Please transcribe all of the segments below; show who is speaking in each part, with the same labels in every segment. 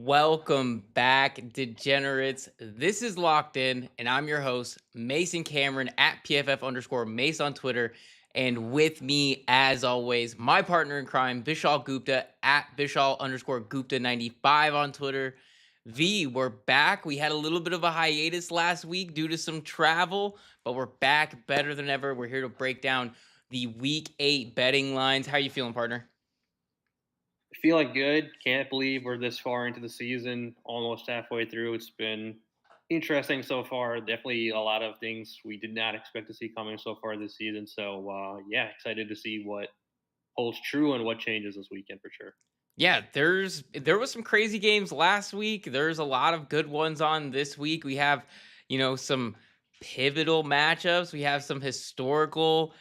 Speaker 1: Welcome back, degenerates. This is Locked In, and I'm your host, Mason Cameron at PFF underscore Mace on Twitter. And with me, as always, my partner in crime, Vishaal Gupta at Vishaal underscore Gupta 95 on Twitter. V, we're back. We had a little bit of a hiatus last week due to some travel, but we're back better than ever. We're here to break down the week 8 betting lines. How are you feeling, partner?
Speaker 2: Feeling good. Can't believe we're this far into the season, almost halfway through. It's been interesting so far. Definitely a lot of things we did not expect to see coming so far this season. So, yeah, excited to see what holds true and what changes this weekend for sure.
Speaker 1: Yeah, there was some crazy games last week. There's a lot of good ones on this week. We have, some pivotal matchups. We have some historical,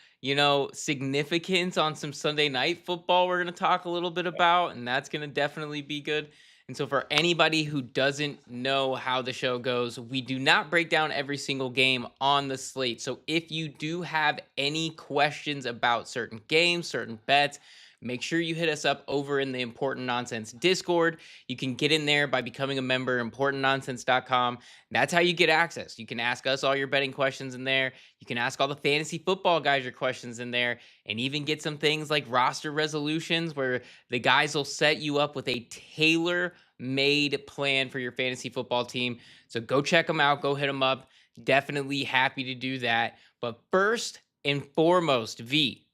Speaker 1: significance on some Sunday night football we're going to talk a little bit about, and that's going to definitely be good. And so for anybody who doesn't know how the show goes, we do not break down every single game on the slate. So if you do have any questions about certain games, certain bets, make sure you hit us up over in the Important Nonsense Discord. You can get in there by becoming a member, importantnonsense.com. That's how you get access. You can ask us all your betting questions in there. You can ask all the fantasy football guys your questions in there, and even get some things like roster resolutions where the guys will set you up with a tailor made plan for your fantasy football team. So go check them out, go hit them up. Definitely happy to do that. But first and foremost, V,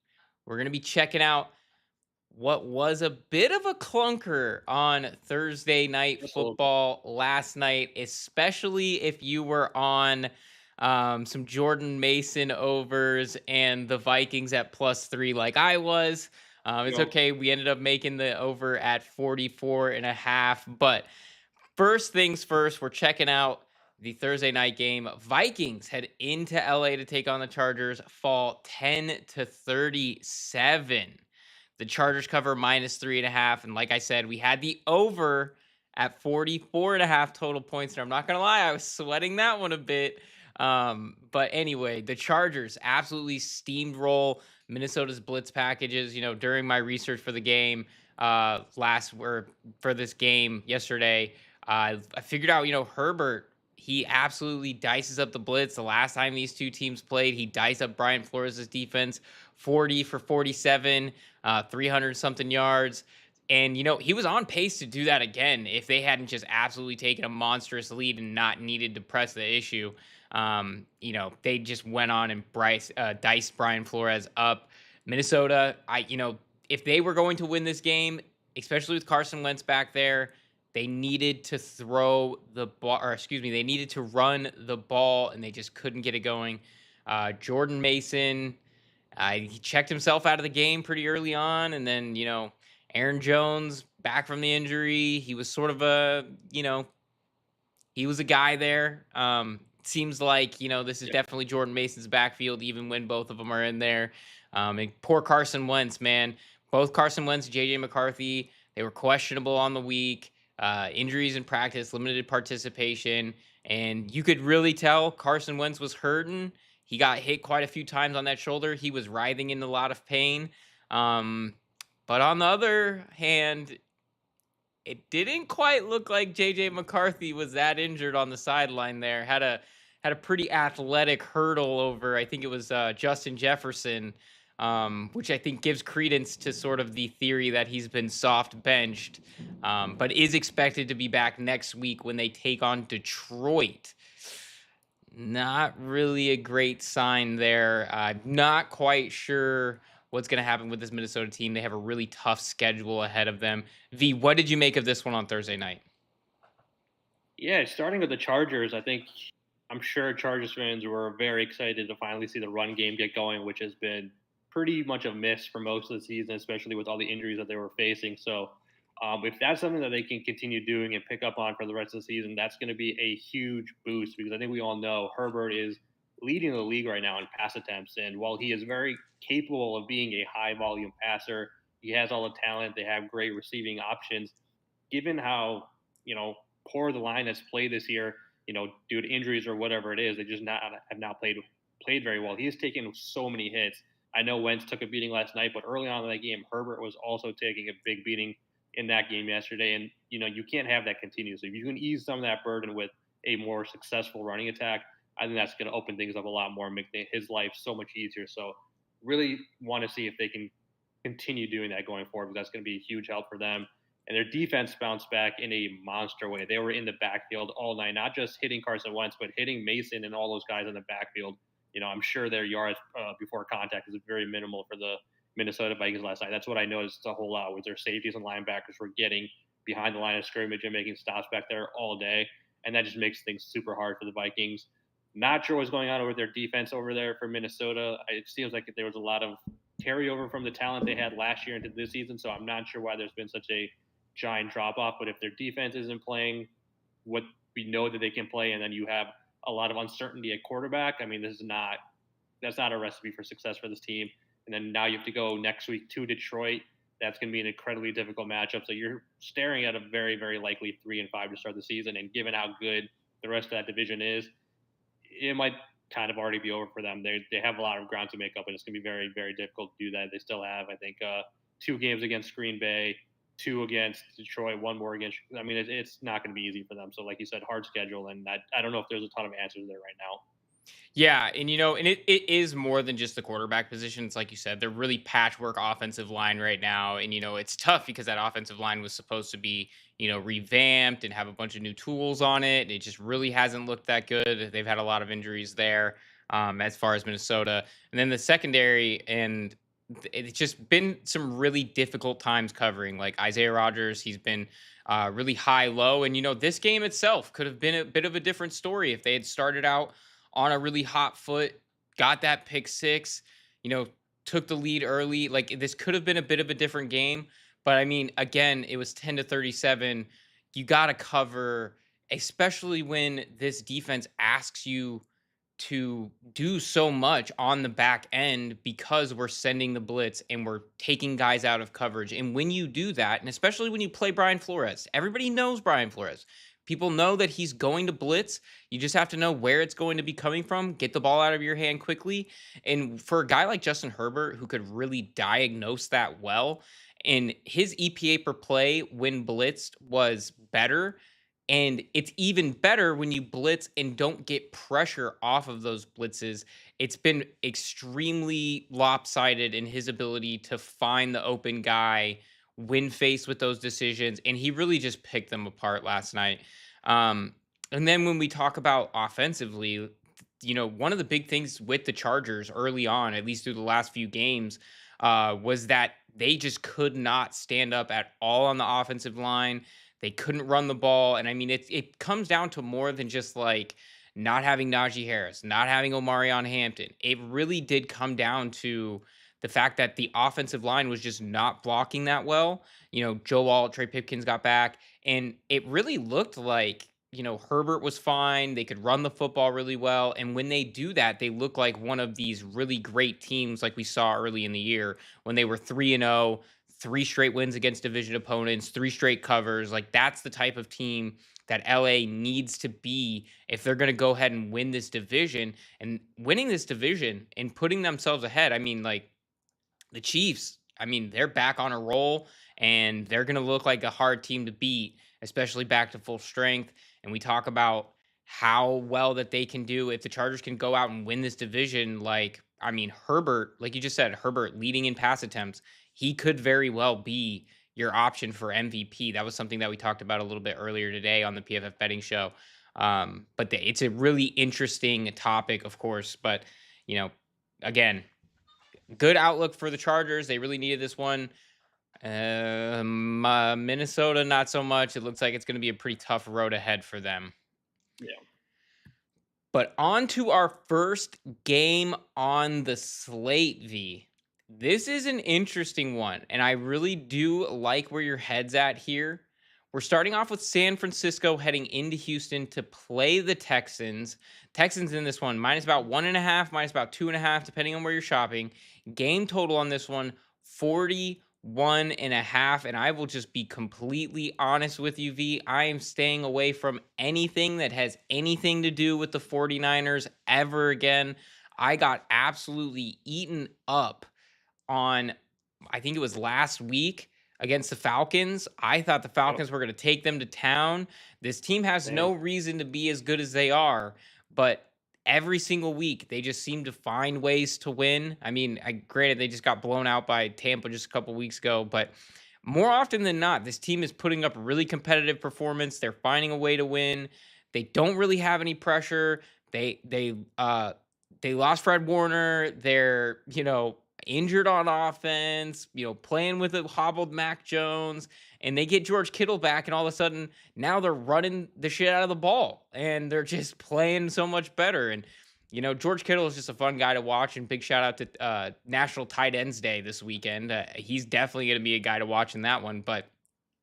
Speaker 1: we're going to be checking out what was a bit of a clunker on Thursday night
Speaker 2: Absolutely.
Speaker 1: football last night, especially if you were on some Jordan Mason overs and the Vikings at +3 like I was. It's
Speaker 2: Yep.
Speaker 1: okay. We ended up making the over at 44 and a half. But first things first, we're checking out the Thursday night game. Vikings head into LA to take on the Chargers, fall 10-37. The Chargers cover -3.5. And like I said, we had the over at 44.5 total points. And I'm not going to lie, I was sweating that one a bit. But anyway, the Chargers absolutely steamroll Minnesota's blitz packages. During my research for the game last or for this game yesterday, I figured out, Herbert, he absolutely dices up the blitz. The last time these two teams played, he diced up Brian Flores' defense 40 for 47, 300 something yards. And, he was on pace to do that again if they hadn't just absolutely taken a monstrous lead and not needed to press the issue. They just went on and diced Brian Flores up. Minnesota, if they were going to win this game, especially with Carson Wentz back there, they needed to throw the ball, or excuse me, they needed to run the ball, and they just couldn't get it going. Jordan Mason, he checked himself out of the game pretty early on, and then Aaron Jones back from the injury. He was sort of he was a guy there. Seems like this is
Speaker 2: Yeah.
Speaker 1: definitely Jordan Mason's backfield, even when both of them are in there. And poor Carson Wentz, man. Both Carson Wentz, JJ McCarthy, they were questionable on the week. Injuries in practice, limited participation, and you could really tell Carson Wentz was hurting. He got hit quite a few times on that shoulder. He was writhing in a lot of pain. Um, but on the other hand, it didn't quite look like JJ McCarthy was that injured on the sideline there. Had a pretty athletic hurdle over, I think it was Justin Jefferson, which I think gives credence to sort of the theory that he's been soft benched, but is expected to be back next week when they take on Detroit. Not really a great sign there. I'm not quite sure what's going to happen with this Minnesota team. They have a really tough schedule ahead of them. V, what did you make of this one on Thursday night?
Speaker 2: Yeah, starting with the Chargers, I'm sure Chargers fans were very excited to finally see the run game get going, which has been pretty much a miss for most of the season, especially with all the injuries that they were facing. So, if that's something that they can continue doing and pick up on for the rest of the season, that's going to be a huge boost because I think we all know Herbert is leading the league right now in pass attempts. And while he is very capable of being a high volume passer, he has all the talent, they have great receiving options. Given how, you know, poor the line has played this year, due to injuries or whatever it is, they just not have not played very well. He has taken so many hits. I know Wentz took a beating last night, but early on in that game, Herbert was also taking a big beating. in that game yesterday. And, you can't have that continue. So if you can ease some of that burden with a more successful running attack, I think that's going to open things up a lot more, make his life so much easier. So really want to see if they can continue doing that going forward, because that's going to be a huge help for them. And their defense bounced back in a monster way. They were in the backfield all night, not just hitting Carson Wentz, but hitting Mason and all those guys in the backfield. I'm sure their yards before contact is very minimal for the Minnesota Vikings last night. That's what I noticed a whole lot, was their safeties and linebackers were getting behind the line of scrimmage and making stops back there all day. And that just makes things super hard for the Vikings. Not sure what's going on with their defense over there for Minnesota. It seems like there was a lot of carryover from the talent they had last year into this season. So I'm not sure why there's been such a giant drop off. But if their defense isn't playing what we know that they can play, and then you have a lot of uncertainty at quarterback, I mean, that's not a recipe for success for this team. And then now you have to go next week to Detroit. That's going to be an incredibly difficult matchup. So you're staring at a very, very likely 3-5 to start the season. And given how good the rest of that division is, it might kind of already be over for them. They have a lot of ground to make up, and it's going to be very, very difficult to do that. They still have, I think, 2 games against Green Bay, 2 against Detroit, 1 more against. I mean, it's not going to be easy for them. So, like you said, hard schedule, and I don't know if there's a ton of answers there right now.
Speaker 1: Yeah, and it is more than just the quarterback position. It's like you said, they're really patchwork offensive line right now. And it's tough because that offensive line was supposed to be, revamped and have a bunch of new tools on it. It just really hasn't looked that good. They've had a lot of injuries there, as far as Minnesota. And then the secondary, and it's just been some really difficult times covering. Like Isaiah Rogers, he's been really high low. And this game itself could have been a bit of a different story if they had started out on a really hot foot, got that pick six, you know, took the lead early. Like this could have been a bit of a different game. But I mean, again, it was 10-37. You got to cover, especially when this defense asks you to do so much on the back end because we're sending the blitz and we're taking guys out of coverage. And when you do that, and especially when you play Brian Flores, everybody knows Brian Flores. People know that he's going to blitz. You just have to know where it's going to be coming from, get the ball out of your hand quickly. And for a guy like Justin Herbert, who could really diagnose that well, and his EPA per play when blitzed was better, and it's even better when you blitz and don't get pressure off of those blitzes. It's been extremely lopsided in his ability to find the open guy when faced with those decisions. And he really just picked them apart last night. Um, and then when we talk about offensively, one of the big things with the Chargers early on, at least through the last few games, was that they just could not stand up at all on the offensive line. They couldn't run the ball. And I mean, it comes down to more than just like not having Najee Harris, not having Omarion Hampton. It really did come down to the fact that the offensive line was just not blocking that well. Joe Alt, Trey Pipkins got back, and it really looked like, Herbert was fine. They could run the football really well. And when they do that, they look like one of these really great teams like we saw early in the year when they were 3-0, 3 straight wins against division opponents, 3 straight covers. Like that's the type of team that LA needs to be if they're going to go ahead and win this division. And winning this division and putting themselves ahead. I mean, like the Chiefs, I mean, they're back on a roll and they're going to look like a hard team to beat, especially back to full strength. And we talk about how well that they can do if the Chargers can go out and win this division. Like, I mean, Herbert, like you just said, Herbert leading in pass attempts, he could very well be your option for MVP. That was something that we talked about a little bit earlier today on the PFF betting show. It's a really interesting topic, of course. But, you know, again, good outlook for the Chargers. They really needed this one. Minnesota, not so much. It looks like it's going to be a pretty tough road ahead for them.
Speaker 2: Yeah.
Speaker 1: But on to our first game on the slate, V. This is an interesting one, and I really do like where your head's at here. We're starting off with San Francisco heading into Houston to play the Texans. Texans in this one, minus about 1.5, minus about 2.5, depending on where you're shopping. Game total on this one, 41.5. And I will just be completely honest with you, V. I am staying away from anything that has anything to do with the 49ers ever again. I got absolutely eaten up on, I think it was last week, against the Falcons. I thought the
Speaker 2: Yep.
Speaker 1: Falcons were going to take them to town. This team has
Speaker 2: Same.
Speaker 1: no reason to be as good as they are, but every single week they just seem to find ways to win. I mean, granted they just got blown out by Tampa just a couple weeks ago, but more often than not, this team is putting up a really competitive performance. They're finding a way to win. They don't really have any pressure. They lost Fred Warner. They're, injured on offense, playing with a hobbled Mac Jones, and they get George Kittle back, and all of a sudden now they're running the shit out of the ball and they're just playing so much better. And George Kittle is just a fun guy to watch. And big shout out to National Tight Ends Day this weekend. He's definitely going to be a guy to watch in that one. But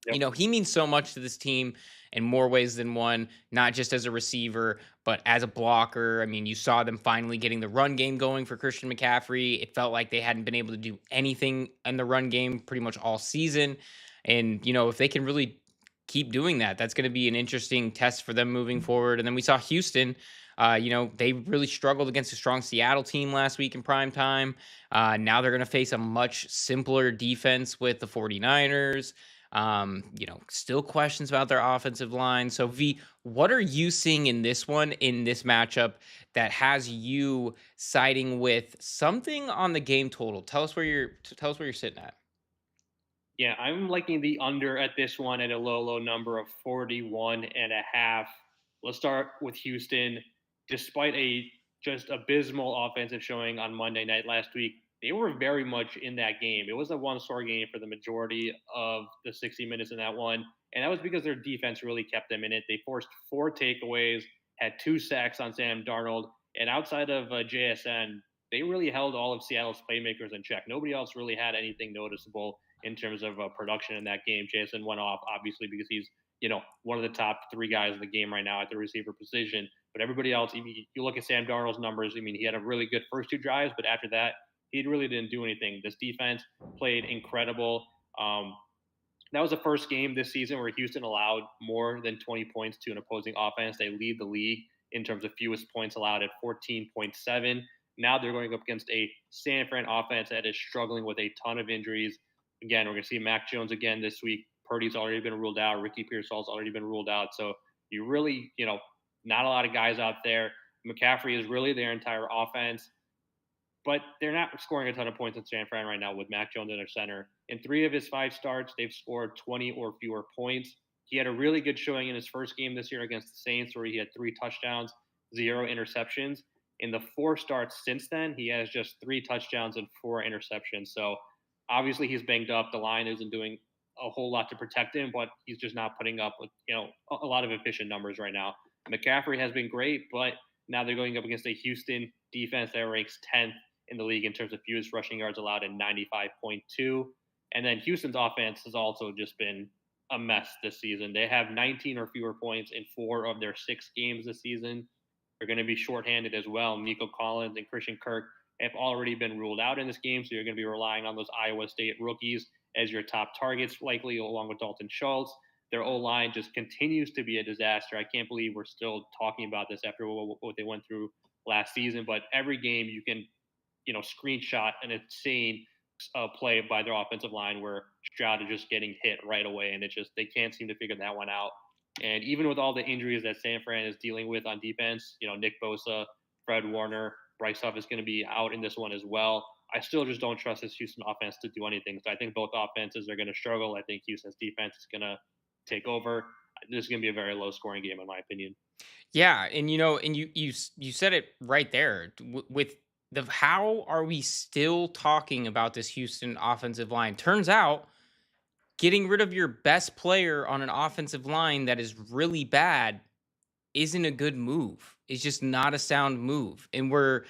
Speaker 2: Yep.
Speaker 1: he means so much to this team in more ways than one, not just as a receiver, but as a blocker. I mean, you saw them finally getting the run game going for Christian McCaffrey. It felt like they hadn't been able to do anything in the run game pretty much all season. And, if they can really keep doing that, that's going to be an interesting test for them moving forward. And then we saw Houston. They really struggled against a strong Seattle team last week in prime time. Now they're going to face a much simpler defense with the 49ers. Still questions about their offensive line. So V, what are you seeing in this one, in this matchup, that has you siding with something on the game total? Tell us where you're sitting at.
Speaker 2: Yeah, I'm liking the under at this one at a low number of 41.5. Let's start with Houston. Despite a just abysmal offensive showing on Monday night last week, they were very much in that game. It was a one-score game for the majority of the 60 minutes in that one, and that was because their defense really kept them in it. They forced 4 takeaways, had 2 sacks on Sam Darnold, and outside of JSN, they really held all of Seattle's playmakers in check. Nobody else really had anything noticeable in terms of production in that game. Jason went off obviously because he's one of the top 3 guys in the game right now at the receiver position. But everybody else, you look at Sam Darnold's numbers. I mean, he had a really good first 2 drives, but after that, he really didn't do anything. This defense played incredible. That was the first game this season where Houston allowed more than 20 points to an opposing offense. They lead the league in terms of fewest points allowed at 14.7. Now they're going up against a San Fran offense that is struggling with a ton of injuries. Again, we're going to see Mac Jones again this week. Purdy's already been ruled out. Ricky Pearsall's already been ruled out. So you really, not a lot of guys out there. McCaffrey is really their entire offense, but they're not scoring a ton of points in San Fran right now with Mac Jones in their center. In 3 of his 5 starts, they've scored 20 or fewer points. He had a really good showing in his first game this year against the Saints, where he had 3 touchdowns, 0 interceptions. In the 4 starts since then, he has just 3 touchdowns and 4 interceptions. So obviously he's banged up. The line isn't doing a whole lot to protect him, but he's just not putting up a lot of efficient numbers right now. McCaffrey has been great, but now they're going up against a Houston defense that ranks 10th in the league in terms of fewest rushing yards allowed in 95.2. And then Houston's offense has also just been a mess this season. They have 19 or fewer points in 4 of their 6 games this season. They're going to be shorthanded as well. Nico Collins and Christian Kirk have already been ruled out in this game, so you're going to be relying on those Iowa State rookies as your top targets, likely along with Dalton Schultz. Their O line just continues to be a disaster. I can't believe we're still talking about this after what they went through last season. But every game you can, screenshot an insane play by their offensive line where Stroud is just getting hit right away, and they can't seem to figure that one out. And even with all the injuries that San Fran is dealing with on defense, Nick Bosa, Fred Warner, Bryce Huff is going to be out in this one as well. I still just don't trust this Houston offense to do anything. So I think both offenses are going to struggle. I think Houston's defense is going to take over. This is going to be a very low scoring game, in my opinion.
Speaker 1: Yeah, and you said it right there with the how are we still talking about this Houston offensive line? Turns out getting rid of your best player on an offensive line that is really bad isn't a good move. It's just not a sound move. And we're,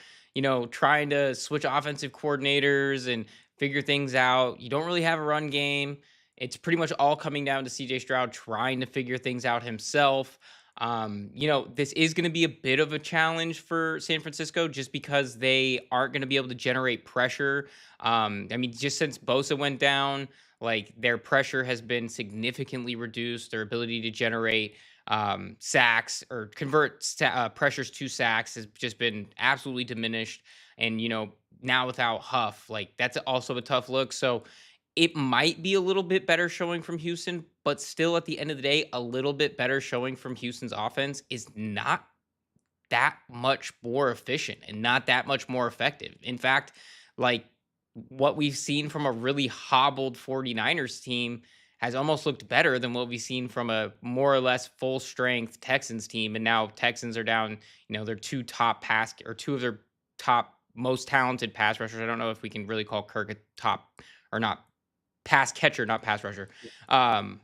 Speaker 1: trying to switch offensive coordinators and figure things out. You don't really have a run game. It's pretty much all coming down to CJ Stroud trying to figure things out himself. This is going to be a bit of a challenge for San Francisco just because they aren't going to be able to generate pressure. I mean, just since Bosa went down, like their pressure has been significantly reduced. Their ability to generate sacks or convert pressures to sacks has just been absolutely diminished. And now without Huff, like that's also a tough look. So It might be a little bit better showing from Houston, but still at the end of the day, a little bit better showing from Houston's offense is not that much more efficient and not that much more effective. In fact, like what we've seen from a really hobbled 49ers team has almost looked better than what we've seen from a more or less full strength Texans team. And now Texans are down, their two of their top most talented pass rushers. I don't know if we can really call Kirk a top or not pass catcher, not pass rusher. Um,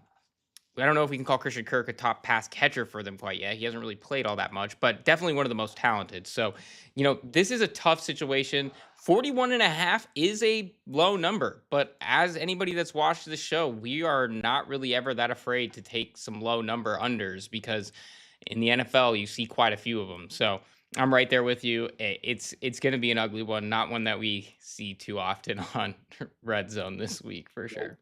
Speaker 1: I don't know if we can call Christian Kirk a top pass catcher for them quite yet. He hasn't really played all that much, but definitely one of the most talented. So, this is a tough situation. 41.5 is a low number, but as anybody that's watched the show, we are not really ever that afraid to take some low number unders because in the NFL, you see quite a few of them. So, I'm right there with you. It's going to be an ugly one, not one that we see too often on Red Zone this week for sure.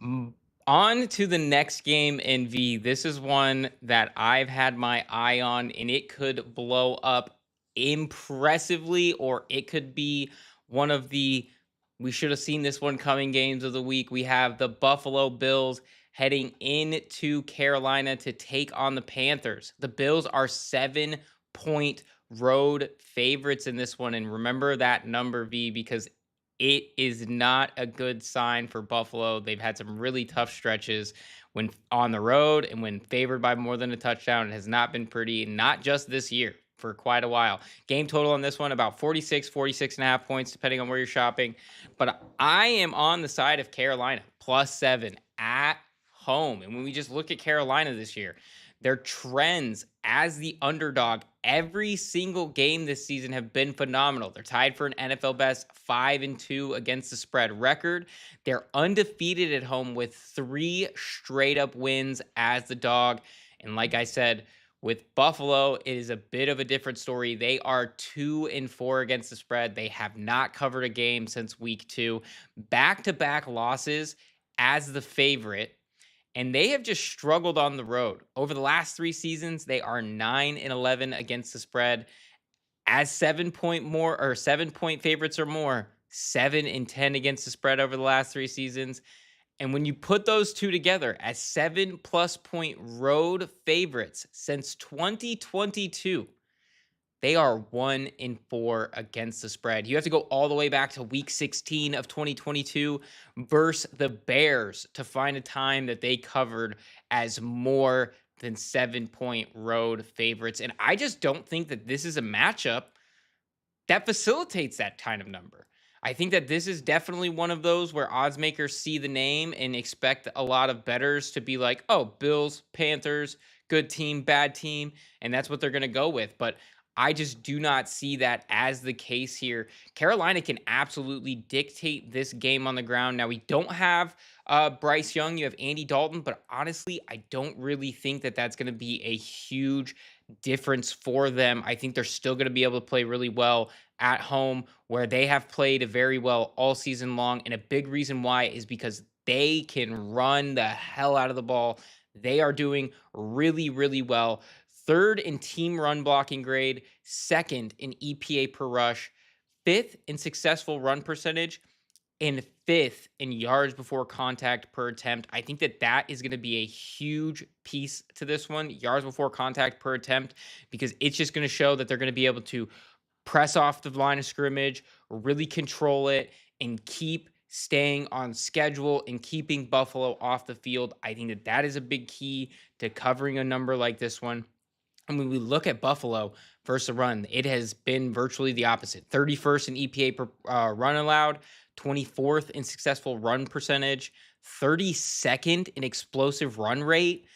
Speaker 1: Mm, On to the next game in V. This is one that I've had my eye on, and it could blow up impressively, or it could be one of the we should have seen this one coming games of the week. We have the Buffalo Bills heading into Carolina to take on the Panthers. The Bills are 7-point road favorites in this one. And remember that number, V, because it is not a good sign for Buffalo. They've had some really tough stretches when on the road and when favored by more than a touchdown. It has not been pretty, not just this year, for quite a while. Game total on this one about 46 and a half points, depending on where you're shopping. But I am on the side of Carolina, +7 at home. And when we just look at Carolina this year, their trends as the underdog every single game this season have been phenomenal. They're tied for an NFL best 5-2 against the spread record. They're undefeated at home with 3 straight up wins as the dog. And like I said, with Buffalo, it is a bit of a different story. They are 2-4 against the spread. They have not covered a game since week 2. Back-to-back losses as the favorite, and they have just struggled on the road. Over the last 3 seasons, they are 9-11 against the spread. As 7-point favorites or more, 7-10 against the spread over the last 3 seasons. And when you put those two together as 7+ point road favorites since 2022, they are 1-4 against the spread. You have to go all the way back to week 16 of 2022 versus the Bears to find a time that they covered as more than 7-point road favorites. And I just don't think that this is a matchup that facilitates that kind of number. I think that this is definitely one of those where odds makers see the name and expect a lot of bettors to be like, oh, Bills, Panthers, good team, bad team. And that's what they're going to go with. But I just do not see that as the case here. Carolina can absolutely dictate this game on the ground. Now, we don't have Bryce Young. You have Andy Dalton. But honestly, I don't really think that that's going to be a huge difference for them. I think they're still going to be able to play really well at home, where they have played very well all season long. And a big reason why is because they can run the hell out of the ball. They are doing really, really well. Third in team run blocking grade, second in EPA per rush, fifth in successful run percentage, and fifth in yards before contact per attempt. I think that that is going to be a huge piece to this one, yards before contact per attempt, because it's just going to show that they're going to be able to press off the line of scrimmage, really control it, and keep staying on schedule and keeping Buffalo off the field. I think that that is a big key to covering a number like this one. And when we look at Buffalo versus the run, it has been virtually the opposite. 31st in EPA per run allowed, 24th in successful run percentage, 32nd in explosive run rate.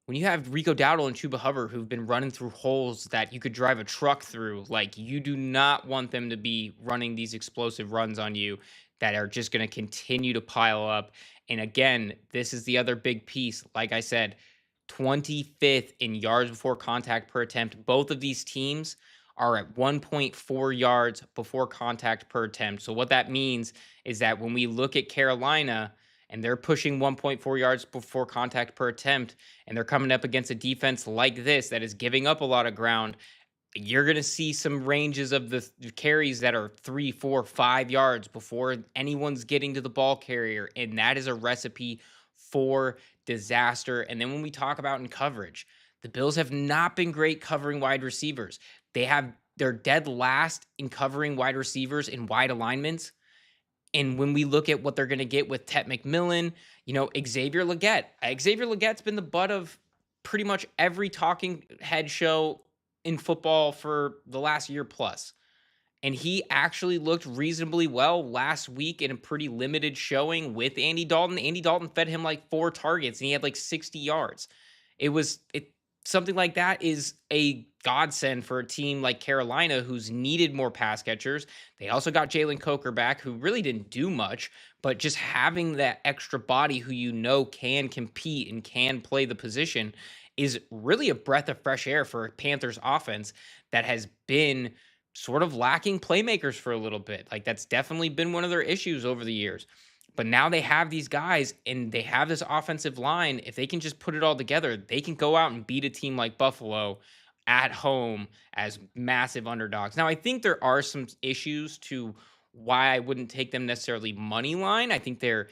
Speaker 1: When you have Rico Dowdle and Chuba Hubbard who've been running through holes that you could drive a truck through, like you do not want them to be running these explosive runs on you that are just going to continue to pile up. And again, this is the other big piece. Like I said, 25th in yards before contact per attempt. Both of these teams are at 1.4 yards before contact per attempt. So what that means is that when we look at Carolina and they're pushing 1.4 yards before contact per attempt, and they're coming up against a defense like this that is giving up a lot of ground, you're going to see some ranges of the carries that are 3, 4, 5 yards before anyone's getting to the ball carrier. And that is a recipe for disaster. And then when we talk about in coverage, the Bills have not been great covering wide receivers. They're dead last in covering wide receivers in wide alignments. And when we look at what they're going to get with Tet McMillan, Xavier Leggett. Xavier Leggett's been the butt of pretty much every talking head show in football for the last year plus. And he actually looked reasonably well last week in a pretty limited showing with Andy Dalton. Andy Dalton fed him like 4 targets and he had like 60 yards. Something like that is a godsend for a team like Carolina who's needed more pass catchers. They also got Jalen Coker back, who really didn't do much, but just having that extra body who can compete and can play the position is really a breath of fresh air for a Panthers offense that has been sort of lacking playmakers for a little bit. Like that's definitely been one of their issues over the years. But now they have these guys and they have this offensive line. If they can just put it all together, they can go out and beat a team like Buffalo at home as massive underdogs. Now, I think there are some issues to why I wouldn't take them necessarily money line. I think they're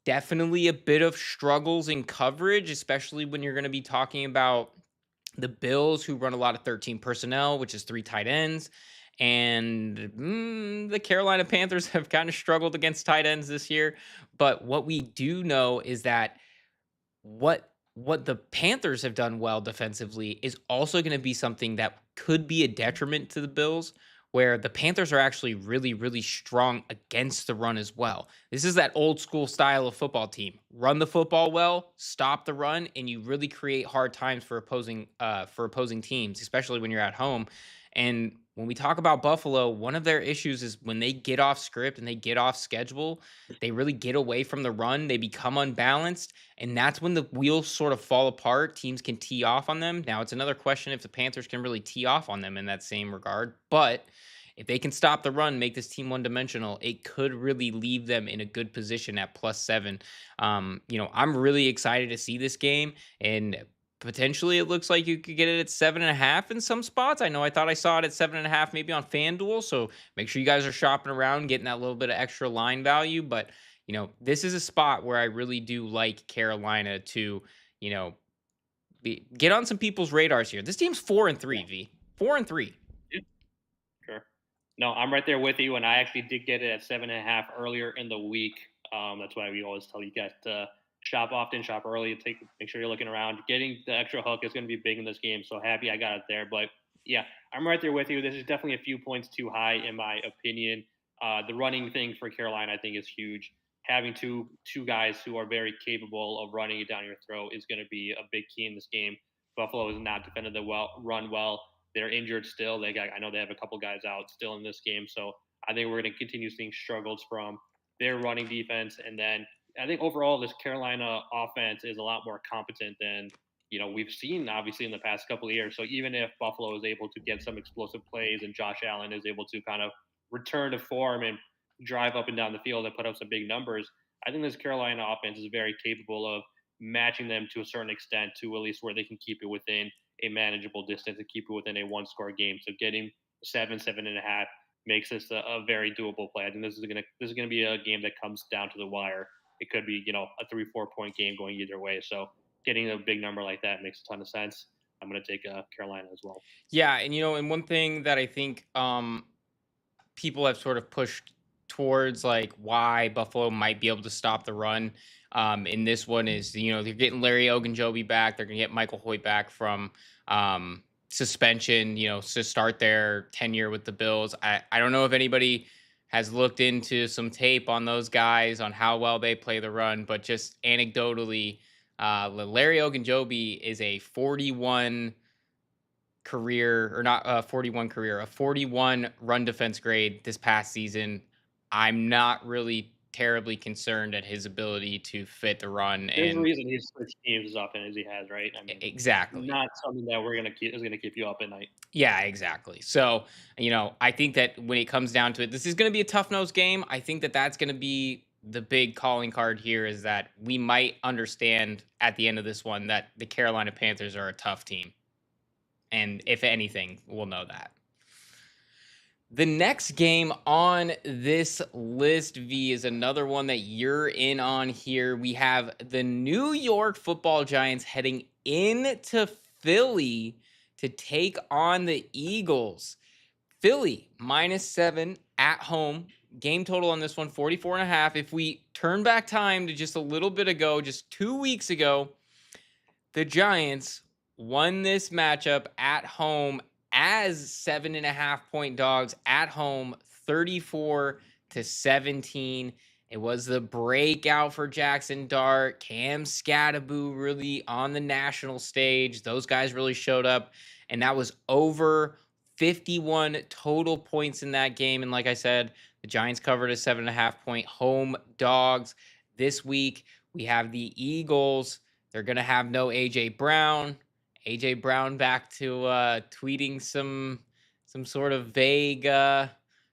Speaker 1: definitely a bit of struggles in coverage, especially when you're going to be talking about the Bills, who run a lot of 13 personnel, which is three tight ends. And the Carolina Panthers have kind of struggled against tight ends this year. But what we do know is that what the Panthers have done well defensively is also going to be something that could be a detriment to the Bills, where the Panthers are actually really, really strong against the run as well. This is that old school style of football team. Run the football well, stop the run, and you really create hard times for opposing teams, especially when you're at home. And when we talk about Buffalo, one of their issues is when they get off script and they get off schedule, they really get away from the run, they become unbalanced, and that's when the wheels sort of fall apart. Teams can tee off on them. Now, it's another question if the Panthers can really tee off on them in that same regard. But if they can stop the run, make this team one dimensional, it could really leave them in a good position at +7. I'm really excited to see this game. And potentially it looks like you could get it at 7.5 in some spots. I thought I saw it at 7.5, maybe on FanDuel. So make sure you guys are shopping around, getting that little bit of extra line value. But this is a spot where I really do like Carolina to, you know, get on some people's radars here. This team's 4-3,
Speaker 2: Yeah.
Speaker 1: V. 4-3.
Speaker 2: Yeah, sure. No, I'm right there with you, and I actually did get it at 7.5 earlier in the week. That's why we always tell you guys to shop often, shop early, make sure you're looking around. Getting the extra hook is going to be big in this game, so happy I got it there. But yeah, I'm right there with you. This is definitely a few points too high in my opinion. The running thing for Carolina, I think, is huge. Having two guys who are very capable of running it down your throat is going to be a big key in this game. Buffalo has not defended the run well. They're injured still. I know they have a couple guys out still in this game, so I think we're going to continue seeing struggles from their running defense. And then I think overall this Carolina offense is a lot more competent than we've seen obviously in the past couple of years. So even if Buffalo is able to get some explosive plays and Josh Allen is able to kind of return to form and drive up and down the field and put up some big numbers, I think this Carolina offense is very capable of matching them to a certain extent to at least where they can keep it within a manageable distance and keep it within a one-score game. So getting 7.5 makes this a very doable play. I think this is gonna be a game that comes down to the wire. It could be a 3 4 point game going either way. So getting a big number like that makes a ton of sense. I'm gonna take Carolina as well.
Speaker 1: Yeah, and one thing that I think people have sort of pushed towards like why Buffalo might be able to stop the run. In this one is they're getting Larry Ogunjobi back. They're gonna get Michael Hoyt back from suspension. To start their tenure with the Bills. I don't know if anybody has looked into some tape on those guys on how well they play the run, but just anecdotally, Larry Ogunjobi is a 41 career or not 41 career, a 41 run defense grade this past season. I'm not really terribly concerned at his ability to fit the run
Speaker 2: There's a
Speaker 1: and
Speaker 2: reason he's switched teams as often as he has, right? I mean,
Speaker 1: exactly.
Speaker 2: not something that we're gonna keep is gonna keep you up at night.
Speaker 1: Yeah, exactly. So, I think that when it comes down to it, this is going to be a tough nose game. I think that that's going to be the big calling card here is that we might understand at the end of this one that the Carolina Panthers are a tough team. And if anything, we'll know that. The next game on this list, V, is another one that you're in on here. We have the New York Football Giants heading into Philly to take on the Eagles. Philly -7 at home. Game total on this one 44.5. If we turn back time to just a little bit ago, just 2 weeks ago, the Giants won this matchup at home as 7.5 point dogs at home, 34-17. It was the breakout for Jackson Dart, Cam Scattaboo really on the national stage. Those guys really showed up, and that was over 51 total points in that game. And like I said, the Giants covered as 7.5 point home dogs. This week, we have the Eagles. They're going to have no AJ Brown. AJ Brown back to tweeting some sort of vague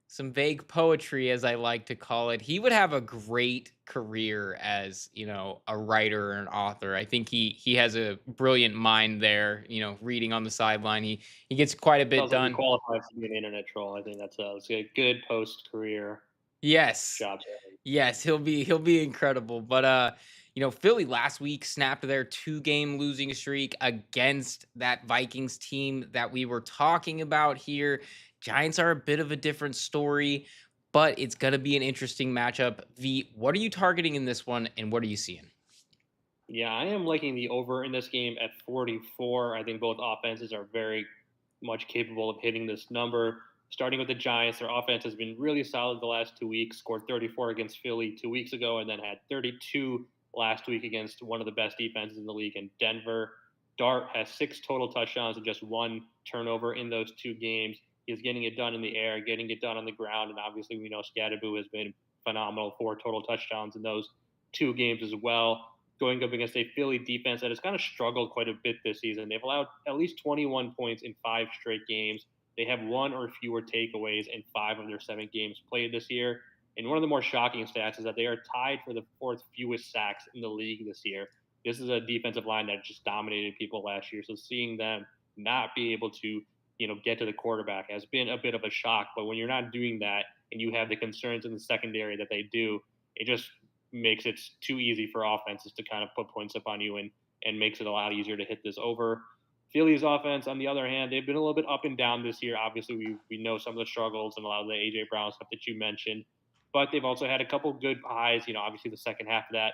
Speaker 1: some vague poetry, as I like to call it. He would have a great career as, a writer or an author. I think he has a brilliant mind there, reading on the sideline. He gets quite a bit
Speaker 2: Sounds like he
Speaker 1: done.
Speaker 2: qualifies to be an internet troll. I think that's a good post career
Speaker 1: Yes.
Speaker 2: job.
Speaker 1: Yes, he'll be incredible. But Philly last week snapped their 2-game losing streak against that Vikings team that we were talking about here. Giants are a bit of a different story, but it's gonna be an interesting matchup. V, what are you targeting in this one, and what are you seeing?
Speaker 2: Yeah, I am liking the over in this game at 44. I think both offenses are very much capable of hitting this number. Starting with the Giants, their offense has been really solid the last 2 weeks. Scored 34 against Philly 2 weeks ago, and then had 32 last week against one of the best defenses in the league in Denver. Dart has 6 total touchdowns and just 1 turnover in those 2 games. He's getting it done in the air, getting it done on the ground, and obviously we know Scattaboo has been phenomenal. 4 total touchdowns in those 2 games as well, going up against a Philly defense that has kind of struggled quite a bit this season. They've allowed at least 21 points in 5 straight games. They have 1 or fewer takeaways in 5 of their 7 games played this year. And one of the more shocking stats is that they are tied for the 4th fewest sacks in the league this year. This is a defensive line that just dominated people last year. So seeing them not be able to, get to the quarterback has been a bit of a shock. But when you're not doing that and you have the concerns in the secondary that they do, it just makes it too easy for offenses to kind of put points up on you, and makes it a lot easier to hit this over. Philly's offense, on the other hand, they've been a little bit up and down this year. Obviously, we know some of the struggles and a lot of the AJ Brown stuff that you mentioned, but they've also had a couple good highs. Obviously the second half of that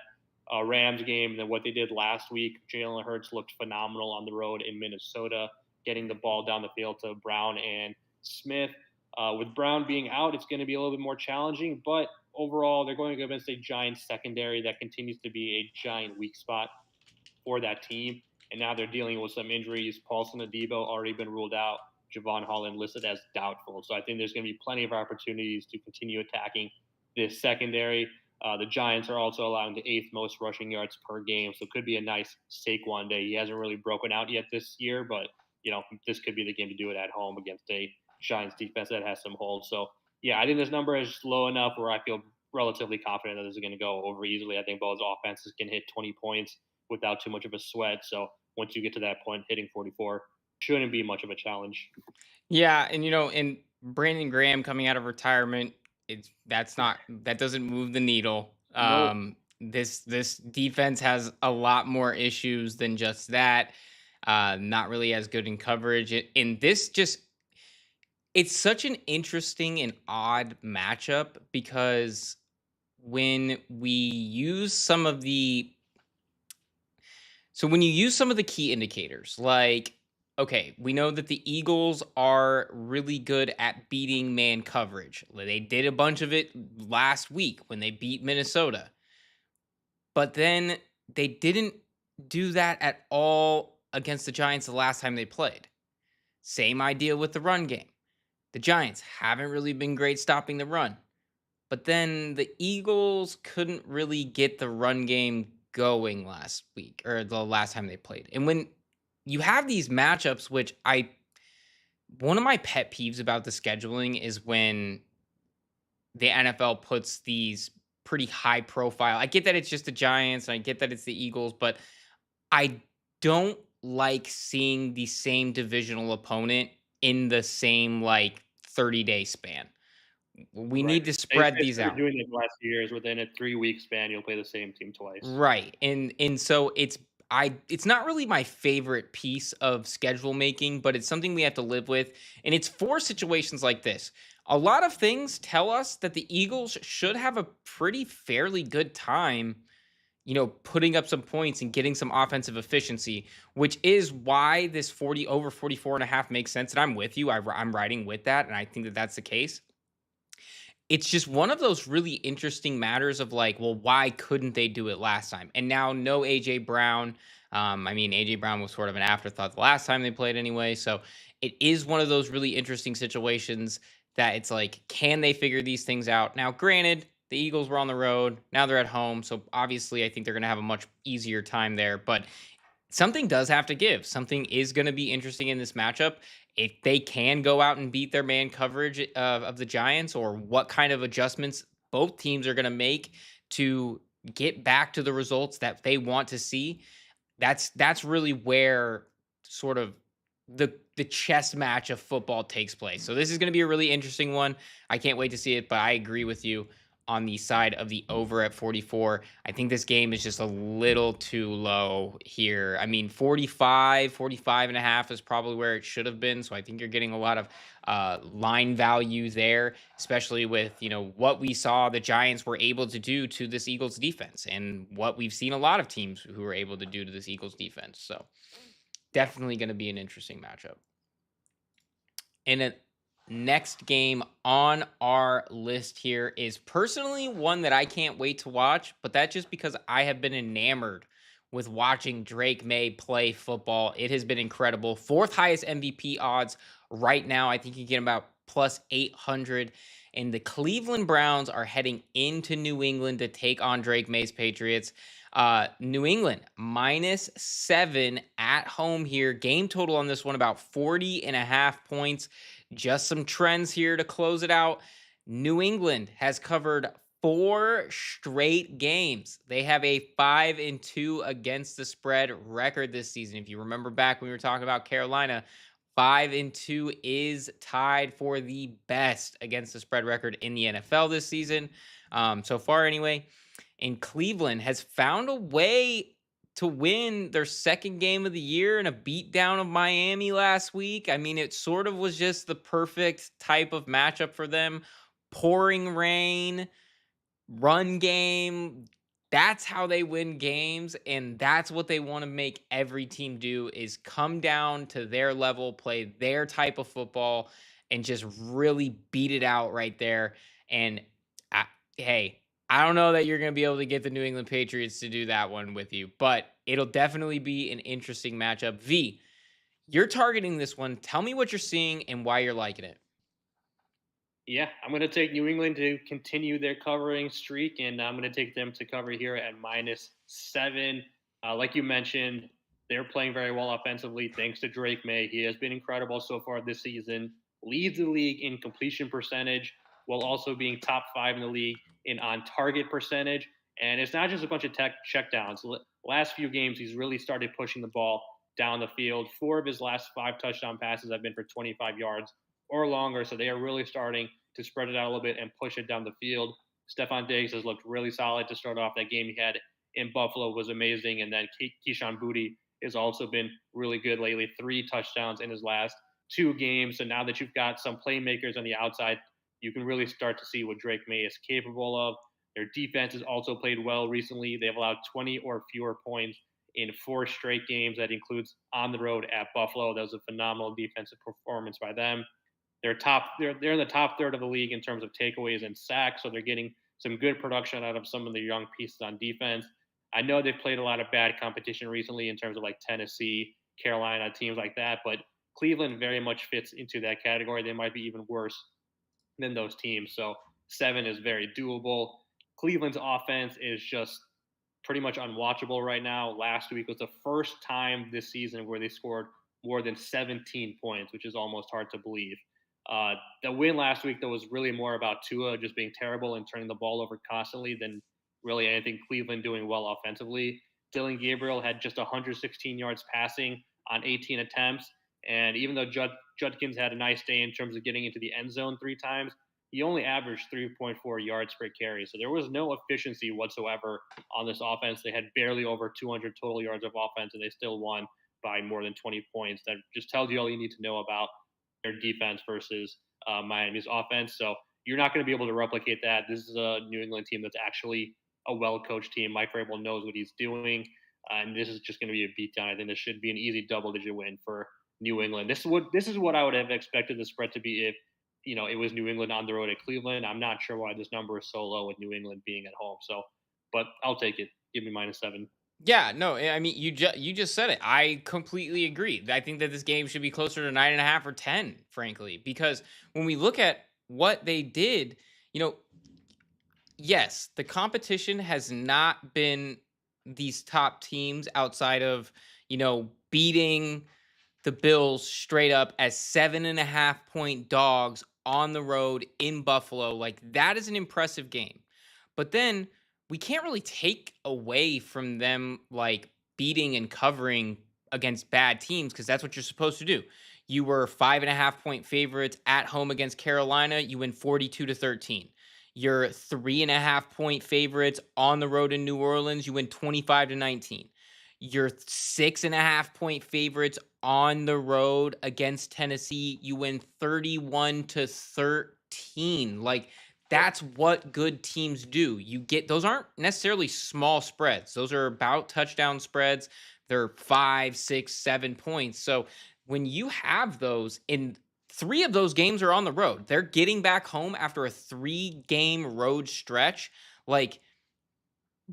Speaker 2: Rams game, and then what they did last week. Jalen Hurts looked phenomenal on the road in Minnesota, getting the ball down the field to Brown and Smith. With Brown being out, it's going to be a little bit more challenging, but overall, they're going against a Giants secondary that continues to be a giant weak spot for that team. And now they're dealing with some injuries. Paulson Adebo already been ruled out. Javon Holland listed as doubtful. So I think there's going to be plenty of opportunities to continue attacking this secondary. The Giants are also allowing the 8th most rushing yards per game, so it could be a nice Saquon day. He hasn't really broken out yet this year, but this could be the game to do it at home against a Giants defense that has some holes. So yeah, I think this number is low enough where I feel relatively confident that this is going to go over easily. I think both offenses can hit 20 points without too much of a sweat. So once you get to that point, hitting 44 shouldn't be much of a challenge.
Speaker 1: Yeah, and Brandon Graham coming out of retirement, that doesn't move the needle.
Speaker 2: No,
Speaker 1: This defense has a lot more issues than just that. Not really as good in coverage. And this just it's such an interesting and odd matchup because when we use some of the when you use some of the key indicators, like, okay, we know that the Eagles are really good at beating man coverage. They did a bunch of it last week when they beat Minnesota, but then they didn't do that at all against the Giants the last time they played. Same idea with the run game. The Giants haven't really been great stopping the run. But then the Eagles couldn't really get the run game going last week or the last time they played. And when you have these matchups, one of my pet peeves about the scheduling is when the NFL puts these pretty high profile. I get that it's just the Giants and I get that it's the Eagles, but I don't like seeing the same divisional opponent in the same like 30-day span. We
Speaker 2: Right.
Speaker 1: need to
Speaker 2: They
Speaker 1: spread these
Speaker 2: started
Speaker 1: out.
Speaker 2: doing it the last few years. Within a 3-week span, you'll play the same team twice.
Speaker 1: Right. And so it's not really my favorite piece of schedule making, but it's something we have to live with. And it's for situations like this. A lot of things tell us that the Eagles should have a pretty fairly good time, putting up some points and getting some offensive efficiency, which is why this 40 over 44 and a half makes sense. And I'm with you. I'm riding with that. And I think that that's the case. It's just one of those really interesting matters of like, well, why couldn't they do it last time? And now no AJ Brown. I mean, AJ Brown was sort of an afterthought the last time they played anyway. So it is one of those really interesting situations that it's like, can they figure these things out? Now, granted, the Eagles were on the road. Now they're at home. So obviously, I think they're going to have a much easier time there. But something does have to give. Something is going to be interesting in this matchup. If they can go out and beat their man coverage of the Giants, or what kind of adjustments both teams are going to make to get back to the results that they want to see, that's really where sort of the chess match of football takes place. So this is going to be a really interesting one. I can't wait to see it, but I agree with you on the side of the over at 44. I think this game is just a little too low here. I mean, 45 and a half is probably where it should have been. So I think you're getting a lot of line value there, especially with, what we saw the Giants were able to do to this Eagles defense and what we've seen a lot of teams who are able to do to this Eagles defense. So definitely going to be an interesting matchup. And the next game on our list here is personally one that I can't wait to watch, but that's just because I have been enamored with watching Drake May play football. It has been incredible. Fourth highest MVP odds right now. I think you get about plus 800. And the Cleveland Browns are heading into New England to take on Drake May's Patriots. New England -7 at home here. Game total on this one about 40 and a half points. Just some trends here to close it out. New England has covered 4 straight games. They have a 5-2 against the spread record this season. If you remember back when we were talking about Carolina, 5-2 is tied for the best against the spread record in the NFL this season. So far, anyway. And Cleveland has found a way to win their second game of the year in a beatdown of Miami last week. I mean, it sort of was just the perfect type of matchup for them. Pouring rain, run game. That's how they win games, and that's what they want to make every team do is come down to their level, play their type of football, and just really beat it out right there. And I, hey, I don't know that you're going to be able to get the New England Patriots to do that one with you, but it'll definitely be an interesting matchup. V, you're targeting this one. Tell me what you're seeing and why you're liking it.
Speaker 2: Yeah, I'm going to take New England to continue their covering streak, and I'm going to take them to cover here at -7. Like you mentioned, they're playing very well offensively thanks to Drake May. He has been incredible so far this season, leads the league in completion percentage while also being top 5 in the league in on target percentage. And it's not just a bunch of tech checkdowns. Last few games, he's really started pushing the ball down the field. 4 of his last 5 touchdown passes have been for 25 yards or longer. So they are really starting to spread it out a little bit and push it down the field. Stephon Diggs has looked really solid to start off. That game he had in Buffalo was amazing. And then Keyshawn Booty has also been really good lately. 3 touchdowns in his last 2 games. So now that you've got some playmakers on the outside, you can really start to see what Drake May is capable of. Their defense has also played well recently. They've allowed 20 or fewer points in 4 straight games. That includes on the road at Buffalo. That was a phenomenal defensive performance by them. They're in the top third of the league in terms of takeaways and sacks, so they're getting some good production out of some of the young pieces on defense. I know they've played a lot of bad competition recently in terms of like Tennessee, Carolina, teams like that, but Cleveland very much fits into that category. They might be even worse than those teams. So 7 is very doable. Cleveland's offense is just pretty much unwatchable right now. Last week was the first time this season where they scored more than 17 points, which is almost hard to believe. The win last week, though, was really more about Tua just being terrible and turning the ball over constantly than really anything Cleveland doing well offensively. Dylan Gabriel had just 116 yards passing on 18 attempts. And even though Judkins had a nice day in terms of getting into the end zone 3 times, he only averaged 3.4 yards per carry. So there was no efficiency whatsoever on this offense. They had barely over 200 total yards of offense, and they still won by more than 20 points. That just tells you all you need to know about their defense versus Miami's offense. So you're not going to be able to replicate that. This is a New England team that's actually a well-coached team. Mike Vrabel knows what he's doing, and this is just going to be a beatdown. I think this should be an easy double-digit win for New England. This is what I would have expected the spread to be if it was New England on the road at Cleveland. I'm not sure why this number is so low with New England being at home. So, but I'll take it. Give me -7.
Speaker 1: Yeah, no, I mean you just said it. I completely agree. I think that this game should be closer to 9.5 or 10, frankly, because when we look at what they did, you know, yes, the competition has not been these top teams outside of, beating the Bills straight up as 7.5 point dogs on the road in Buffalo. Like, that is an impressive game. But then we can't really take away from them, like, beating and covering against bad teams, because that's what you're supposed to do. You were 5.5 point favorites at home against Carolina. You win 42-13. You're 3.5 point favorites on the road in New Orleans. You win 25-19. You're 6.5 point favorites on the road against Tennessee. You win 31-13. Like, that's what good teams do. Those aren't necessarily small spreads. Those are about touchdown spreads. They're 5, 6, 7 points. So when you have those, in 3 of those games are on the road, they're getting back home after a 3-game road stretch. Like,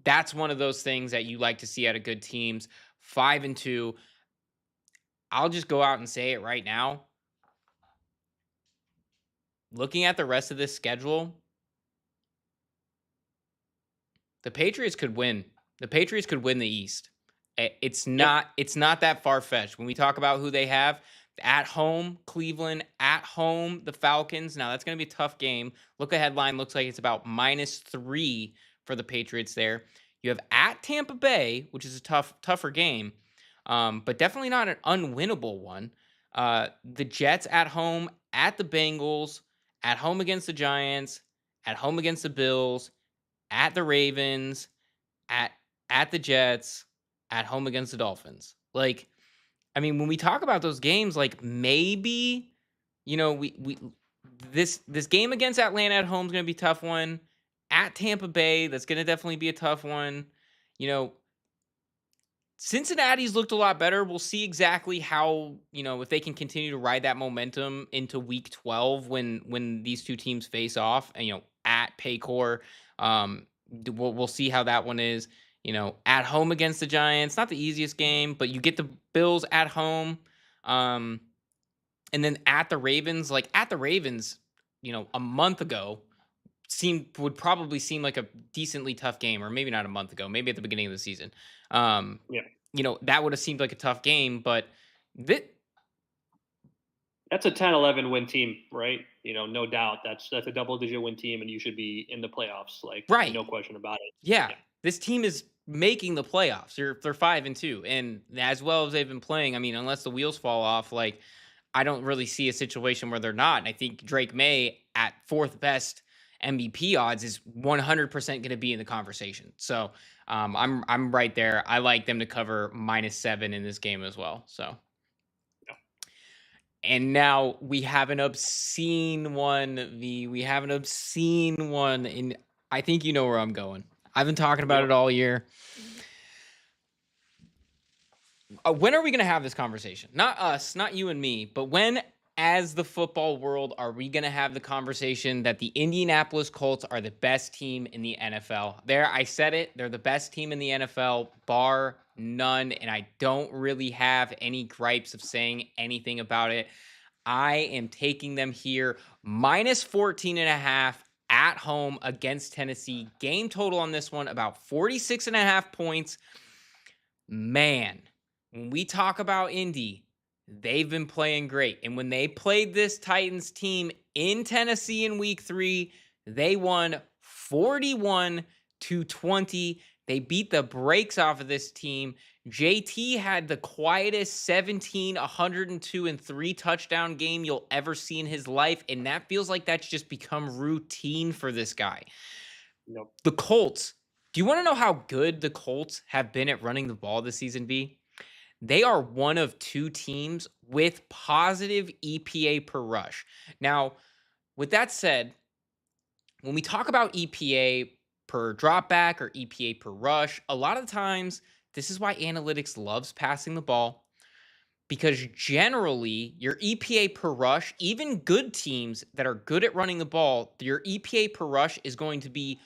Speaker 1: that's one of those things that you like to see out of good teams. 5-2. I'll just go out and say it right now. Looking at the rest of this schedule, the Patriots could win. The Patriots could win the East. It's
Speaker 2: Yep.
Speaker 1: not that far-fetched. When we talk about who they have, at home, Cleveland, at home, the Falcons. Now, that's going to be a tough game. Look ahead line looks like it's about -3 for the Patriots there. You have at Tampa Bay, which is a tougher game, but definitely not an unwinnable one. The Jets at home, at the Bengals, at home against the Giants, at home against the Bills, at the Ravens, at at the Jets, at home against the Dolphins. Like, I mean, when we talk about those games, like, maybe, we this game against Atlanta at home is going to be a tough one. At Tampa Bay, that's going to definitely be a tough one. You know, Cincinnati's looked a lot better. We'll see exactly how, if they can continue to ride that momentum into week 12 when these two teams face off, and, at Paycor. We'll see how that one is. At home against the Giants, not the easiest game, but you get the Bills at home. And then at the Ravens, like, at the Ravens, a month ago would probably seem like a decently tough game, or maybe not a month ago, maybe at the beginning of the season. Um,
Speaker 2: Yeah.
Speaker 1: that would have seemed like a tough game, but that
Speaker 2: That's a 10-11 win team, right? No doubt. That's a double-digit win team, and you should be in the playoffs, like,
Speaker 1: right.
Speaker 2: no question about it.
Speaker 1: Yeah.
Speaker 2: Yeah.
Speaker 1: This team is making the playoffs. They're 5-2. And as well as they've been playing, I mean, unless the wheels fall off, like, I don't really see a situation where they're not. And I think Drake May at 4th best MVP odds is 100% going to be in the conversation. So I'm right there. I like them to cover -7 in this game as well. So,
Speaker 2: Yeah.
Speaker 1: and now we have an obscene one. We have an obscene one, and I think you know where I'm going. I've been talking about
Speaker 2: Yep.
Speaker 1: it all year. When are we going to have this conversation? Not us, not you and me, but when, as the football world, are we going to have the conversation that the Indianapolis Colts are the best team in the NFL? There, I said it. They're the best team in the NFL, bar none, and I don't really have any gripes of saying anything about it. I am taking them here, -14.5 at home against Tennessee. Game total on this one, about 46.5 points. Man, when we talk about Indy, they've been playing great. And when they played this Titans team in Tennessee in week 3, they won 41-20. They beat the brakes off of this team. JT had the quietest 17, 102, and 3 touchdown game you'll ever see in his life, and that feels like that's just become routine for this guy.
Speaker 2: Nope.
Speaker 1: The Colts. Do you want to know how good the Colts have been at running the ball this season, B? They are one of two teams with positive EPA per rush. Now, with that said, when we talk about EPA per dropback or EPA per rush, a lot of the times this is why analytics loves passing the ball because generally your EPA per rush, even good teams that are good at running the ball, your EPA per rush is going to be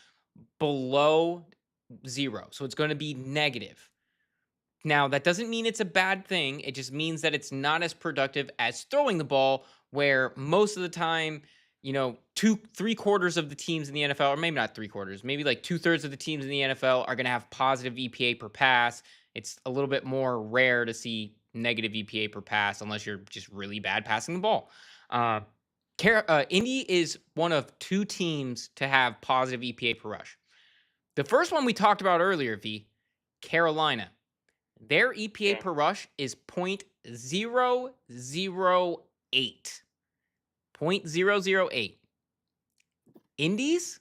Speaker 1: below 0. So it's going to be negative. Now, that doesn't mean it's a bad thing. It just means that it's not as productive as throwing the ball, where most of the time, three quarters of the teams in the NFL, or maybe not three quarters, maybe like two-thirds of the teams in the NFL are going to have positive EPA per pass. It's a little bit more rare to see negative EPA per pass unless you're just really bad passing the ball. Indy is one of two teams to have positive EPA per rush. The first one we talked about earlier, V, Carolina. Their EPA
Speaker 2: Yeah.
Speaker 1: per rush is 0.008. 0.008. Indies,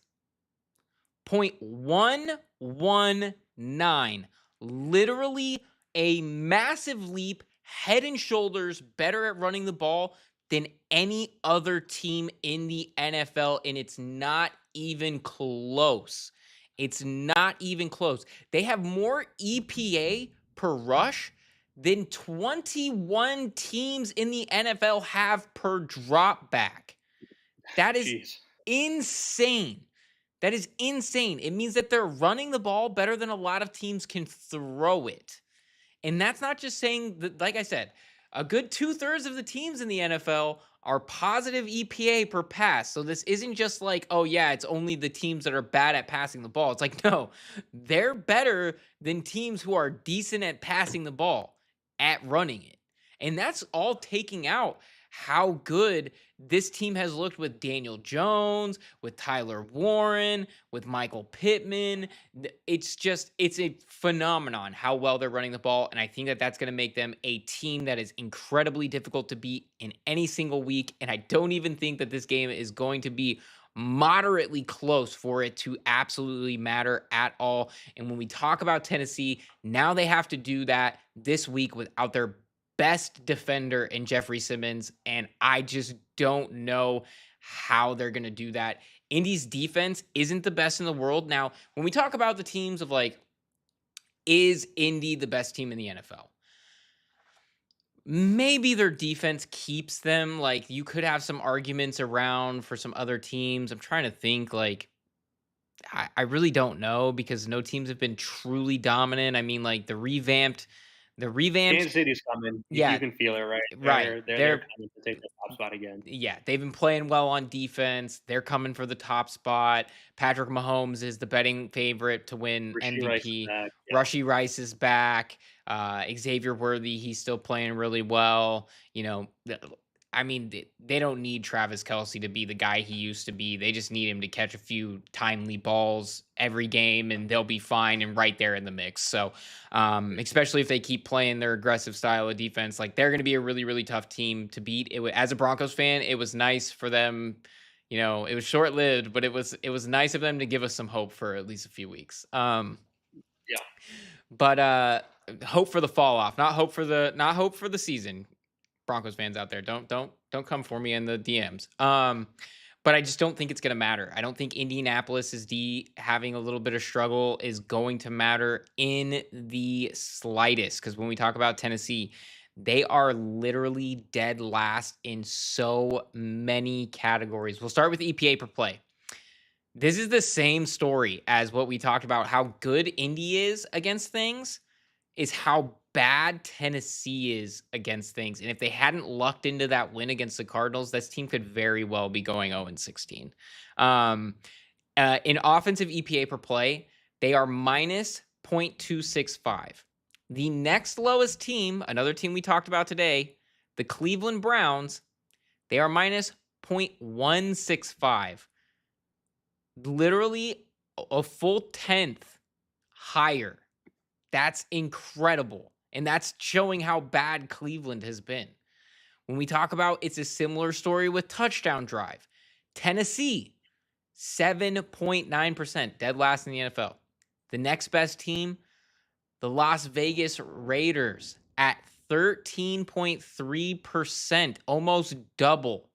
Speaker 1: 0.119. Literally a massive leap, head and shoulders better at running the ball than any other team in the NFL, and it's not even close. It's not even close. They have more EPA per rush than 21 teams in the NFL have per drop back. That is
Speaker 2: Jeez.
Speaker 1: insane. That is insane. It means that they're running the ball better than a lot of teams can throw it. And that's not just saying that, like I said, a good two-thirds of the teams in the NFL are positive EPA per pass. So this isn't just like, oh, yeah, it's only the teams that are bad at passing the ball. It's like, no, they're better than teams who are decent at passing the ball, at running it. And that's all taking out how good this team has looked with Daniel Jones, with Tyler Warren, with Michael Pittman. It's a phenomenon how well they're running the ball. And I think that that's going to make them a team that is incredibly difficult to beat in any single week. And I don't even think that this game is going to be moderately close for it to absolutely matter at all. And when we talk about Tennessee, now they have to do that this week without their best defender in Jeffrey Simmons, and I just don't know how they're going to do that. Indy's defense isn't the best in the world. Now, when we talk about the teams of like, is Indy the best team in the NFL? Maybe their defense keeps them. Like, you could have some arguments around for some other teams. I'm trying to think, like, I really don't know because no teams have been truly dominant. I mean, like, the revamped
Speaker 2: Kansas City's coming. You
Speaker 1: yeah,
Speaker 2: can feel it, right?
Speaker 1: right.
Speaker 2: They're coming to take the top spot again.
Speaker 1: Yeah, they've been playing well on defense. They're coming for the top spot. Patrick Mahomes is the betting favorite to win
Speaker 2: Rasheed Rice is
Speaker 1: MVP.
Speaker 2: back. Yeah.
Speaker 1: Rushy Rice is back. Xavier Worthy, he's still playing really well. I mean, they don't need Travis Kelce to be the guy he used to be. They just need him to catch a few timely balls every game, and they'll be fine and right there in the mix. So, especially if they keep playing their aggressive style of defense, like they're going to be a really, really tough team to beat. As a Broncos fan, it was nice for them. It was short lived, but it was nice of them to give us some hope for at least a few weeks.
Speaker 2: Yeah.
Speaker 1: But hope for the fall off, not hope for the season. Broncos fans out there, don't come for me in the DMs. But I just don't think it's going to matter. I don't think Indianapolis is having a little bit of struggle is going to matter in the slightest. Because when we talk about Tennessee, they are literally dead last in so many categories. We'll start with EPA per play. This is the same story as what we talked about, how good Indy is against things, is how bad Tennessee is against things. And if they hadn't lucked into that win against the Cardinals, this team could very well be going 0-16. In offensive EPA per play, they are minus 0.265. The next lowest team, another team we talked about today, the Cleveland Browns, they are minus 0.165. Literally a full tenth higher. That's incredible. And that's showing how bad Cleveland has been. When we talk about it's a similar story with touchdown drive. Tennessee, 7.9%, dead last in the NFL. The next best team, the Las Vegas Raiders at 13.3%, almost double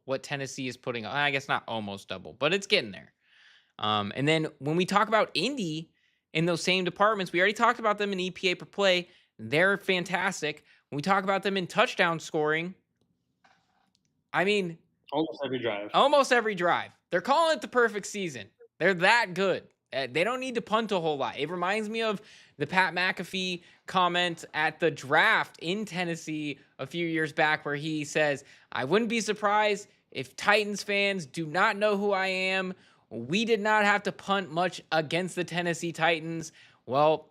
Speaker 1: what Tennessee is putting on. I guess not almost double, but it's getting there. And then when we talk about Indy in those same departments, we already talked about them in EPA per play. They're fantastic. When we talk about them in touchdown scoring, I mean,
Speaker 2: Almost every drive.
Speaker 1: almost every drive. They're calling it the perfect season. They're that good. They don't need to punt a whole lot. It reminds me of the Pat McAfee comment at the draft in Tennessee a few years back, where he says, I wouldn't be surprised if Titans fans do not know who I am. We did not have to punt much against the Tennessee Titans. Well,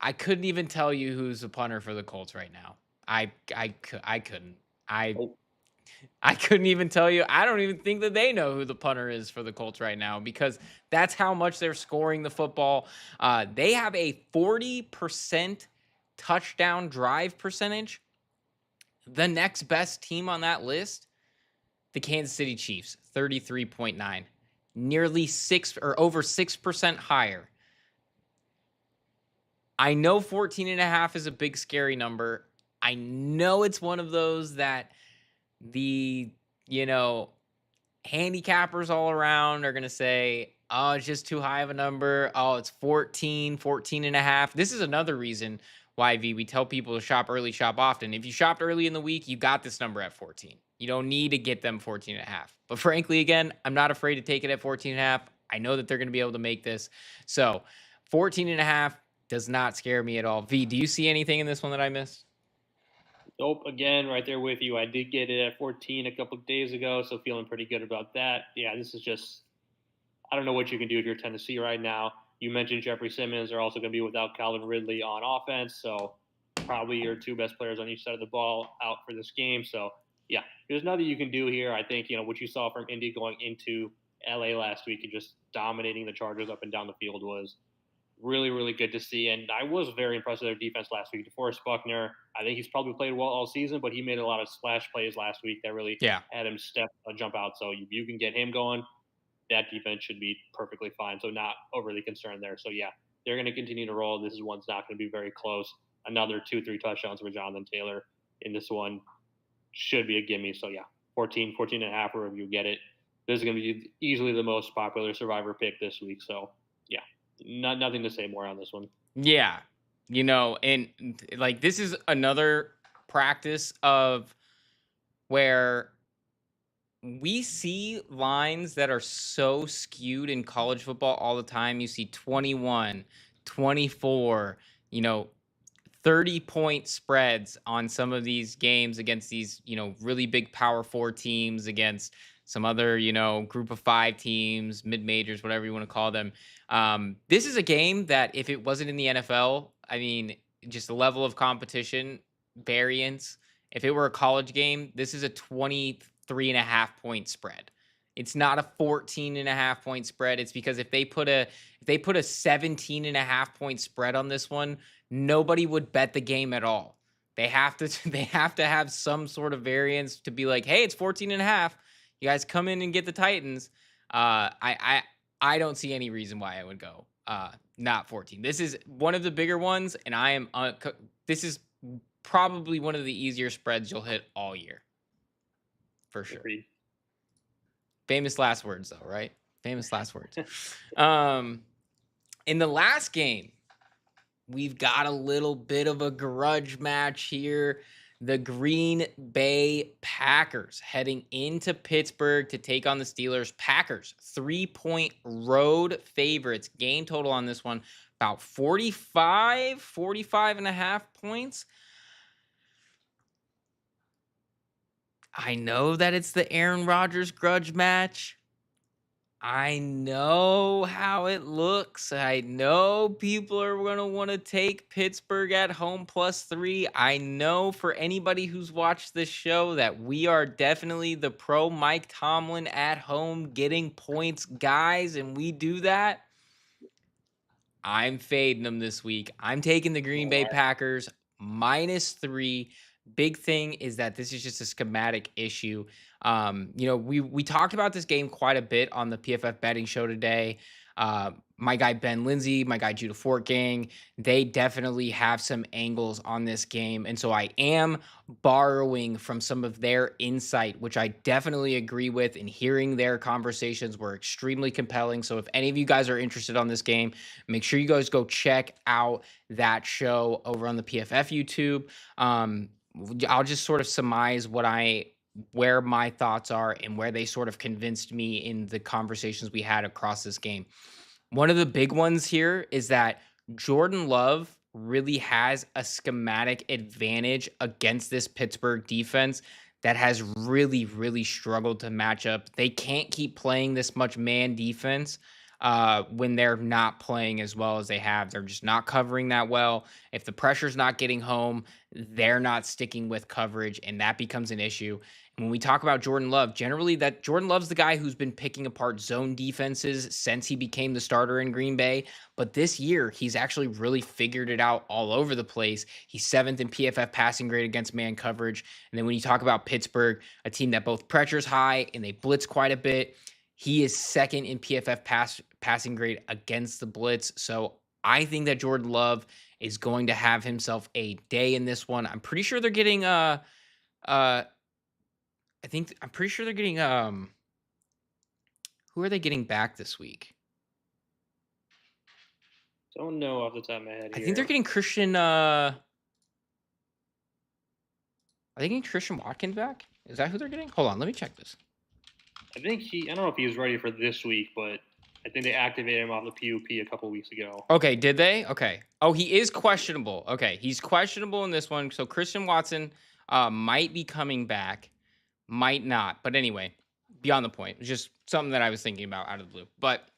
Speaker 1: I couldn't even tell you who's the punter for the Colts right now. I couldn't. I couldn't even tell you. I don't even think that they know who the punter is for the Colts right now, because that's how much they're scoring the football. They have a 40% touchdown drive percentage. The next best team on that list, the Kansas City Chiefs, 33.9, nearly over 6% higher. I know 14.5 is a big, scary number. I know it's one of those that the, handicappers all around are going to say, oh, it's just too high of a number. Oh, it's 14.5. This is another reason why, we tell people to shop early, shop often. If you shopped early in the week, you got this number at 14. You don't need to get them 14.5. But frankly, again, I'm not afraid to take it at 14.5. I know that they're going to be able to make this. So 14.5 does not scare me at all. Do you see anything in this one that I missed?
Speaker 2: Nope, again, right there with you. I did get it at 14 a couple of days ago, so feeling pretty good about that. Yeah, this is just, I don't know what you can do if you're Tennessee right now. You mentioned Jeffrey Simmons. They're also going to be without Calvin Ridley on offense, so probably your two best players on each side of the ball out for this game. So, yeah, there's nothing you can do here. I think, what you saw from Indy going into LA last week and just dominating the Chargers up and down the field was really, really good to see. And I was very impressed with their defense last week. DeForest Buckner, I think he's probably played well all season, but he made a lot of splash plays last week that really
Speaker 1: Yeah.
Speaker 2: had him jump out. So you can get him going, that defense should be perfectly fine. So not overly concerned there. So yeah, they're going to continue to roll. This one's not going to be very close. Another 2-3 touchdowns for Jonathan Taylor in this one should be a gimme. So yeah, 14 and a half, wherever you get it. This is going to be easily the most popular survivor pick this week. So yeah, nothing to say more on this one.
Speaker 1: Yeah. And like, this is another practice of where we see lines that are so skewed in college football all the time. You see 21, 24, 30-point spreads on some of these games against these, really big Power 4 teams, against some other, group of 5 teams, mid-majors, whatever you want to call them. This is a game that, if it wasn't in the NFL, I mean, just the level of competition, variance. If it were a college game, this is a 23.5-point spread. It's not a 14.5-point spread. It's because if they put a 17.5-point spread on this one, nobody would bet the game at all. They have to have some sort of variance to be like, hey, it's 14.5. You guys come in and get the Titans. I don't see any reason why I would go not 14. This is one of the bigger ones, and this is probably one of the easier spreads you'll hit all year, for sure.
Speaker 2: Agreed.
Speaker 1: Famous last words, though, right? Famous last words. In the last game, we've got a little bit of a grudge match here. The Green Bay Packers heading into Pittsburgh to take on the Steelers. Packers, 3-point road favorites. Game total on this one, about 45.5 points. I know that it's the Aaron Rodgers grudge match. I know how it looks. I know people are going to want to take Pittsburgh at home +3. I know, for anybody who's watched this show, that we are definitely the pro Mike Tomlin at home getting points guys, and we do that. I'm fading them this week. I'm taking the Green Bay Packers -3. Big thing is that this is just a schematic issue. We talked about this game quite a bit on the PFF betting show today. My guy Ben Lindsay, my guy Judah Fort Gang, they definitely have some angles on this game. And so I am borrowing from some of their insight, which I definitely agree with. And hearing their conversations were extremely compelling. So if any of you guys are interested on this game, make sure you guys go check out that show over on the PFF YouTube. I'll just sort of surmise where my thoughts are and where they sort of convinced me in the conversations we had across this game. One of the big ones here is that Jordan Love really has a schematic advantage against this Pittsburgh defense that has really, really struggled to match up. They can't keep playing this much man defense when they're not playing as well as they have. They're just not covering that well. If the pressure's not getting home, they're not sticking with coverage, and that becomes an issue. When we talk about Jordan Love, generally that Jordan Love's the guy who's been picking apart zone defenses since he became the starter in Green Bay. But this year, he's actually really figured it out all over the place. He's seventh in PFF passing grade against man coverage. And then when you talk about Pittsburgh, a team that both pressures high and they blitz quite a bit, he is second in PFF passing grade against the blitz. So I think that Jordan Love is going to have himself a day in this one. I'm pretty sure they're getting uh I'm pretty sure they're getting who are they getting back this week?
Speaker 2: Don't know off the top of my head
Speaker 1: I think they're
Speaker 2: here.
Speaker 1: getting Christian are they getting Christian Watkins back? Is that who they're getting? Hold on, let me check this.
Speaker 2: I don't know if he was ready for this week, but I think they activated him off the PUP a couple weeks ago.
Speaker 1: Okay, did they? Okay. Oh, he is questionable. Okay, he's questionable in this one. So Christian Watson might be coming back, might not. But anyway, beyond the point. It's just something that I was thinking about out of the blue. But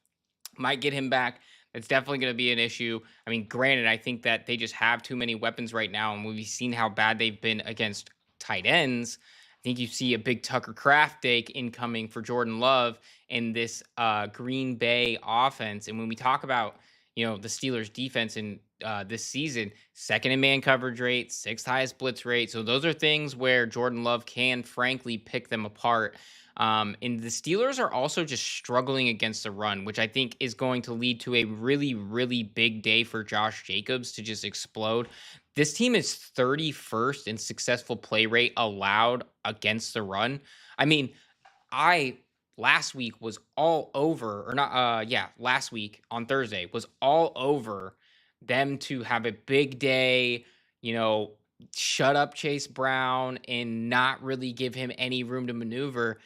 Speaker 1: might get him back. It's definitely going to be an issue. I mean, granted, I think that they just have too many weapons right now, and we've seen how bad they've been against tight ends. I think you see a big Tucker Craft day incoming for Jordan Love in this Green Bay offense. And when we talk about the Steelers' defense in this season, second in man coverage rate, sixth highest blitz rate. So those are things where Jordan Love can frankly pick them apart. And the Steelers are also just struggling against the run, which I think is going to lead to a really, really big day for Josh Jacobs to just explode. This team is 31st in successful play rate allowed against the run. I mean, I last week was all over, or not, last week on Thursday was all over them to have a big day, you know, shut up Chase Brown and not really give him any room to maneuver.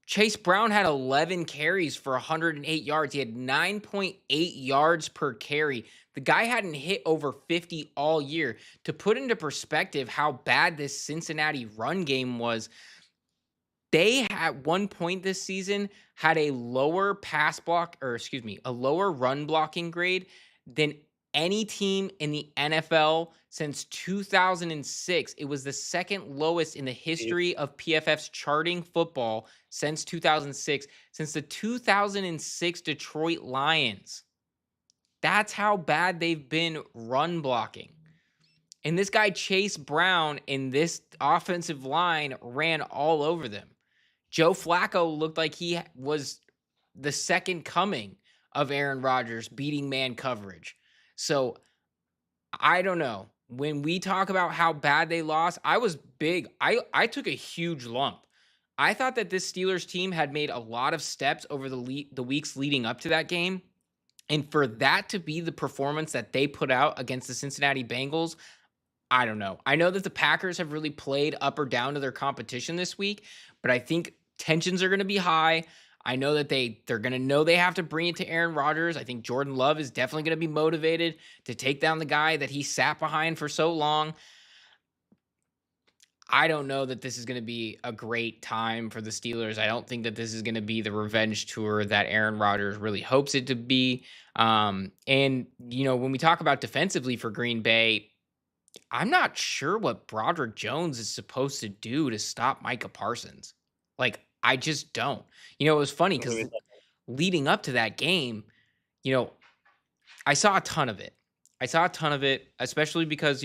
Speaker 1: Chase Brown had 11 carries for 108 yards. He had 9.8 yards per carry. The guy hadn't hit over 50 all year. To put into perspective how bad this Cincinnati run game was, they at one point this season had a lower a lower run blocking grade than any team in the NFL since 2006. It was the second lowest in the history of PFF's charting football since 2006, since the 2006 Detroit Lions. That's how bad they've been run blocking. And this guy, Chase Brown, in this offensive line ran all over them. Joe Flacco looked like he was the second coming of Aaron Rodgers beating man coverage. So I don't know. When we talk about how bad they lost, I was big. I took a huge lump. I thought that this Steelers team had made a lot of steps over the weeks leading up to that game. And for that to be the performance that they put out against the Cincinnati Bengals, I don't know. I know that the Packers have really played up or down to their competition this week, but I think tensions are going to be high. I know that they're going to know they have to bring it to Aaron Rodgers. I think Jordan Love is definitely going to be motivated to take down the guy that he sat behind for so long. I don't know that this is going to be a great time for the Steelers. I don't think that this is going to be the revenge tour that Aaron Rodgers really hopes it to be. When we talk about defensively for Green Bay, I'm not sure what Broderick Jones is supposed to do to stop Micah Parsons. Like, I just don't. It was funny because leading up to that game, you know, I saw a ton of it. I saw a ton of it, especially because,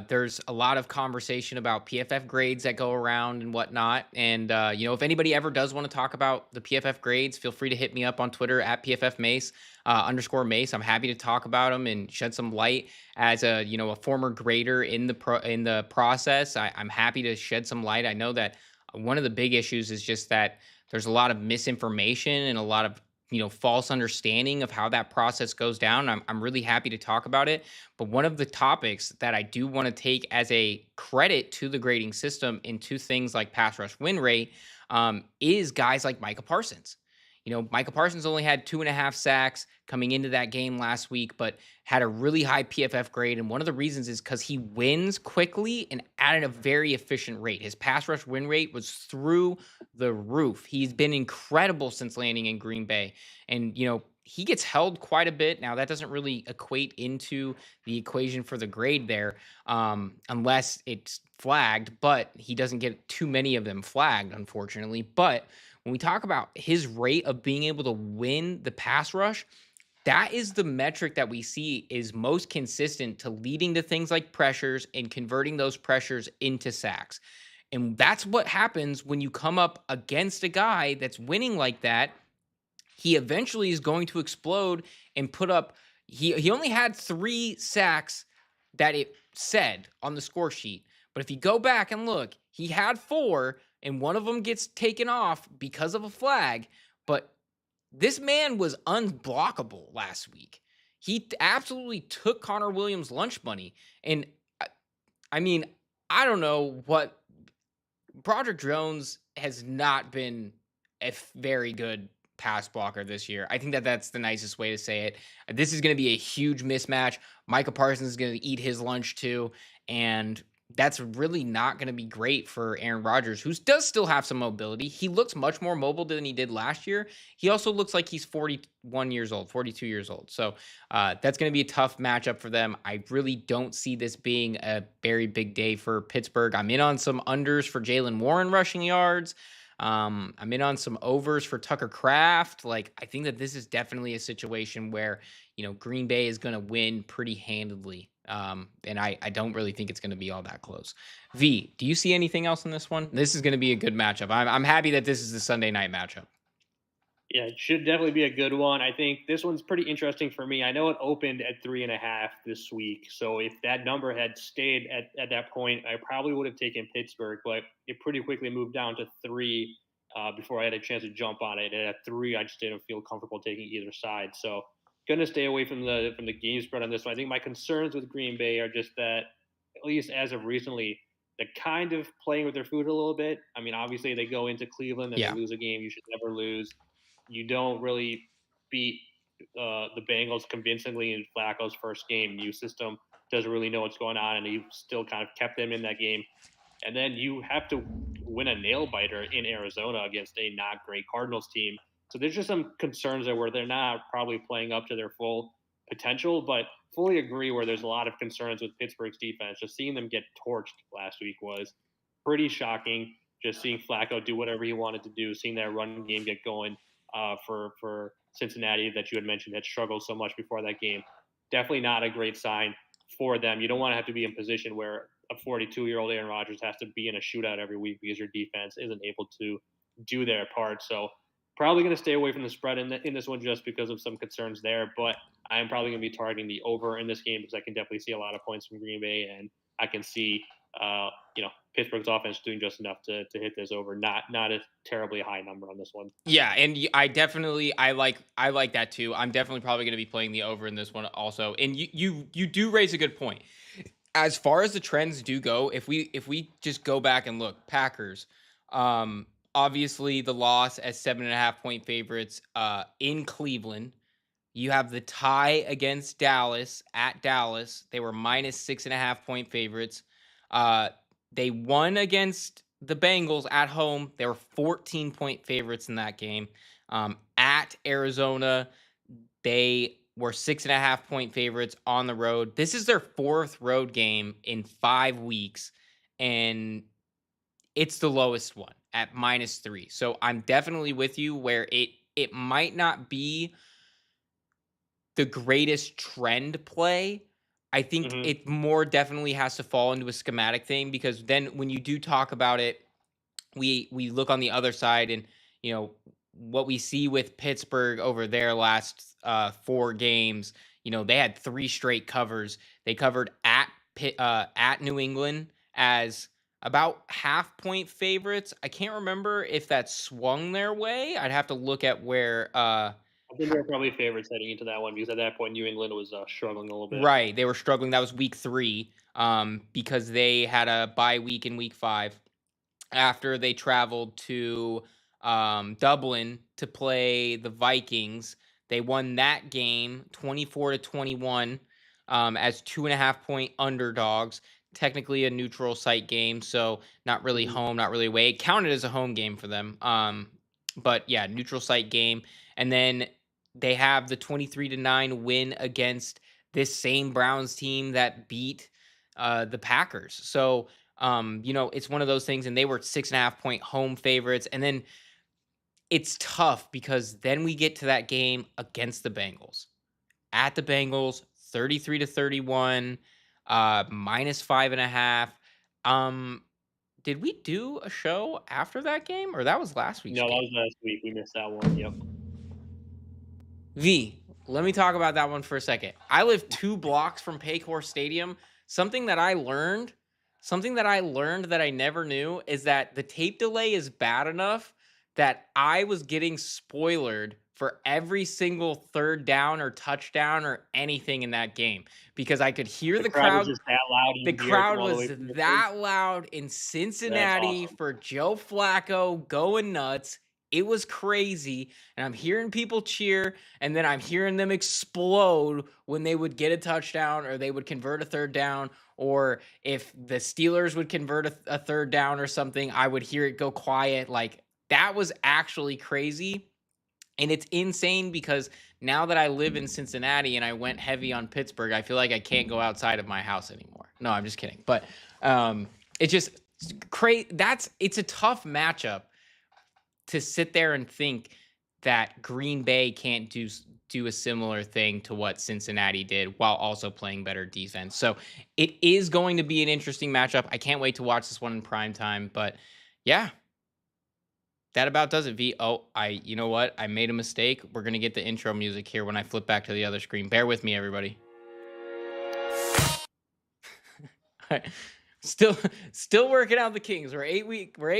Speaker 1: there's a lot of conversation about PFF grades that go around and whatnot. And, if anybody ever does want to talk about the PFF grades, feel free to hit me up on Twitter at PFF Mace, underscore Mace. I'm happy to talk about them and shed some light as a former grader in the process. I'm happy to shed some light. I know that one of the big issues is just that there's a lot of misinformation and a lot of, false understanding of how that process goes down. I'm really happy to talk about it. But one of the topics that I do want to take as a credit to the grading system into things like pass rush win rate is guys like Micah Parsons. Micah Parsons only had 2.5 sacks coming into that game last week, but had a really high PFF grade. And one of the reasons is because he wins quickly and at a very efficient rate. His pass rush win rate was through the roof. He's been incredible since landing in Green Bay. And, he gets held quite a bit. Now, that doesn't really equate into the equation for the grade there, unless it's flagged, but he doesn't get too many of them flagged, unfortunately. But when we talk about his rate of being able to win the pass rush, that is the metric that we see is most consistent to leading to things like pressures and converting those pressures into sacks. And that's what happens when you come up against a guy that's winning like that. He eventually is going to explode and put up. He only had 3 sacks that it said on the score sheet. But if you go back and look, he had 4, and one of them gets taken off because of a flag. But this man was unblockable last week. He absolutely took Connor Williams' lunch money. And I mean, I don't know what Broderick Jones has not been a very good pass blocker this year. I think that that's the nicest way to say it. This is going to be a huge mismatch. Micah Parsons is going to eat his lunch too, and that's really not going to be great for Aaron Rodgers, who does still have some mobility. He looks much more mobile than he did last year. He also looks like he's 41 years old, 42 years old. So that's going to be a tough matchup for them. I really don't see this being a very big day for Pittsburgh. I'm in on some unders for Jalen Warren rushing yards. I'm in on some overs for Tucker Craft. Like, I think that this is definitely a situation where, Green Bay is going to win pretty handedly. And I don't really think it's going to be all that close. V, do you see anything else in this one? This is going to be a good matchup. I'm happy that this is the Sunday night matchup.
Speaker 2: Yeah, it should definitely be a good one. I think this one's pretty interesting for me. I know it opened at 3.5 this week. So if that number had stayed at that point, I probably would have taken Pittsburgh, but it pretty quickly moved down to 3 before I had a chance to jump on it. And at 3, I just didn't feel comfortable taking either side. So gonna stay away from the game spread on this one. I think my concerns with Green Bay are just that, at least as of recently, they're kind of playing with their food a little bit. I mean, obviously they go into Cleveland and they
Speaker 1: Yeah.
Speaker 2: lose a game you should never lose. You don't really beat the Bengals convincingly in Flacco's first game. New system doesn't really know what's going on, and he still kind of kept them in that game. And then you have to win a nail biter in Arizona against a not great Cardinals team. So there's just some concerns there where they're not probably playing up to their full potential, but fully agree where there's a lot of concerns with Pittsburgh's defense. Just seeing them get torched last week was pretty shocking. Just seeing Flacco do whatever he wanted to do, seeing that run game get going for Cincinnati that you had mentioned had struggled so much before that game. Definitely not a great sign for them. You don't want to have to be in position where a 42-year-old Aaron Rodgers has to be in a shootout every week because your defense isn't able to do their part. So probably going to stay away from the spread in this one just because of some concerns there. But I'm probably going to be targeting the over in this game because I can definitely see a lot of points from Green Bay, and I can see Pittsburgh's offense doing just enough to hit this over. Not a terribly high number on this one.
Speaker 1: Yeah, and I like that too. I'm definitely probably going to be playing the over in this one also. And you do raise a good point. As far as the trends do go, if we just go back and look, Packers, obviously the loss as 7.5 point favorites in Cleveland. You have the tie against Dallas at Dallas. They were minus 6.5 point favorites. Uh, they won against the Bengals at home. They were 14 point favorites in that game. At Arizona, they were 6.5 point favorites on the road. This is their 4th road game in 5 weeks, and it's the lowest one at -3. So I'm definitely with you where it might not be the greatest trend play. I think
Speaker 2: Hmm.
Speaker 1: it more definitely has to fall into a schematic thing because then when you do talk about it, we look on the other side and you know what we see with Pittsburgh over their last 4 games. They had 3 straight covers. They covered at New England as about half-point favorites. I can't remember if that swung their way. I'd have to look at where
Speaker 2: I think they're probably favorites heading into that one because at that point New England was struggling a little bit.
Speaker 1: right, they were struggling. That was week 3, because they had a bye week in week 5 after they traveled to Dublin to play the Vikings. They won that game 24-21 as 2.5 point underdogs. Technically a neutral site game, so not really
Speaker 2: Hmm.
Speaker 1: home, not really away. It counted as a home game for them. But yeah, neutral site game. And then they have the 23-9 win against this same Browns team that beat the Packers. So it's one of those things, and they were 6.5 point home favorites. And then it's tough because then we get to that game against the Bengals. At the Bengals, 33-31, -5.5. Um, did we do a show after that game? Or that was last week's
Speaker 2: No, that
Speaker 1: game?
Speaker 2: was last week. We missed that one. Yep.
Speaker 1: V, let me talk about that one for a second. I live 2 blocks from Paycor Stadium. Something that I learned, something that I learned that I never knew is that the tape delay is bad enough that I was getting spoiled for every single third down or touchdown or anything in that game because I could hear
Speaker 2: The
Speaker 1: the
Speaker 2: crowd was
Speaker 1: crowd.
Speaker 2: just that loud, and
Speaker 1: The
Speaker 2: you could hear it from
Speaker 1: crowd
Speaker 2: all the
Speaker 1: was
Speaker 2: way from your place.
Speaker 1: that loud in
Speaker 2: That's
Speaker 1: Cincinnati
Speaker 2: awesome.
Speaker 1: for Joe Flacco going nuts. It was crazy. And I'm hearing people cheer, and then I'm hearing them explode when they would get a touchdown or they would convert a third down. Or if the Steelers would convert a third down or something, I would hear it go quiet. Like that was actually crazy. And it's insane because now that I live in Cincinnati and I went heavy on Pittsburgh, I feel like I can't go outside of my house anymore. No, I'm just kidding. But it's just crazy. It's a tough matchup to sit there and think that Green Bay can't do a similar thing to what Cincinnati did while also playing better defense. So it is going to be an interesting matchup. I can't wait to watch this one in prime time. But yeah, that about does it, V. Oh, you know what? I made a mistake. We're gonna get the intro music here when I flip back to the other screen. Bear with me, everybody. still, still working out the Kings. We're 8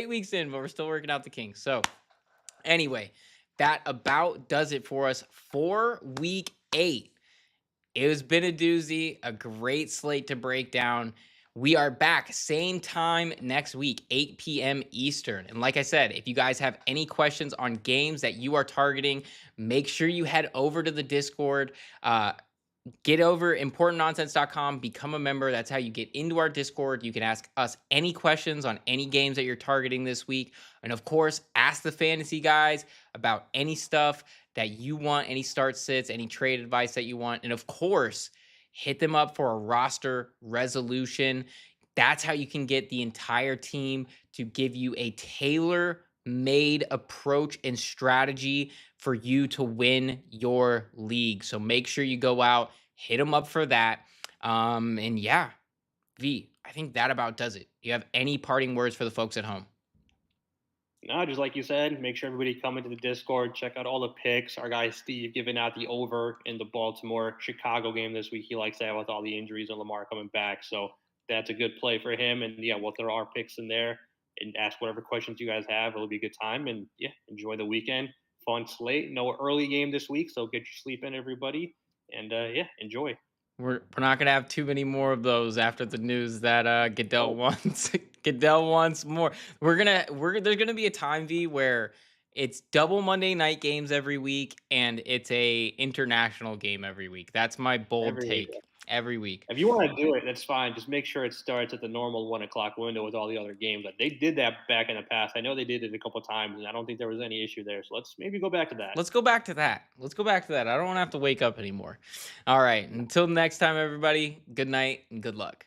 Speaker 1: weeks in, but we're still working out the Kings. So, anyway, that about does it for us for week 8. It has been a doozy, a great slate to break down. We are back same time next week, 8 p.m. Eastern. And like I said, if you guys have any questions on games that you are targeting, make sure you head over to the Discord. Get over importantnonsense.com, become a member. That's how you get into our Discord. You can ask us any questions on any games that you're targeting this week. And of course, ask the fantasy guys about any stuff that you want, any start sits, any trade advice that you want. And of course, hit them up for a roster resolution. That's how you can get the entire team to give you a tailor made approach and strategy for you to win your league. So make sure you go out, hit them up for that. And yeah, V, I think that about does it. Do you have any parting words for the folks at home?
Speaker 2: No, just like you said, make sure everybody come into the Discord, check out all the picks. Our guy Steve giving out the over in the Baltimore Chicago game this week. He likes that with all the injuries and Lamar coming back. So that's a good play for him. And yeah, we'll throw our picks in there and ask whatever questions you guys have. It'll be a good time. And yeah, enjoy the weekend. Fun slate. No early game this week, so get your sleep in, everybody. And yeah, enjoy.
Speaker 1: We're not gonna have too many more of those after the news that Goodell
Speaker 2: Oh,
Speaker 1: wants Goodell wants more. There's gonna be a time, V, where it's double Monday night games every week and it's a international game every week. That's my bold
Speaker 2: every week.
Speaker 1: take every week.
Speaker 2: If you want to do it, that's fine. Just make sure it starts at the normal 1 o'clock window with all the other games. Like they did that back in the past. I know they did it a couple times, and I don't think there was any issue there. So let's maybe go back to that.
Speaker 1: Let's go back to that. Let's go back to that. I don't want to have to wake up anymore. All right. Until next time, everybody, good night and good luck.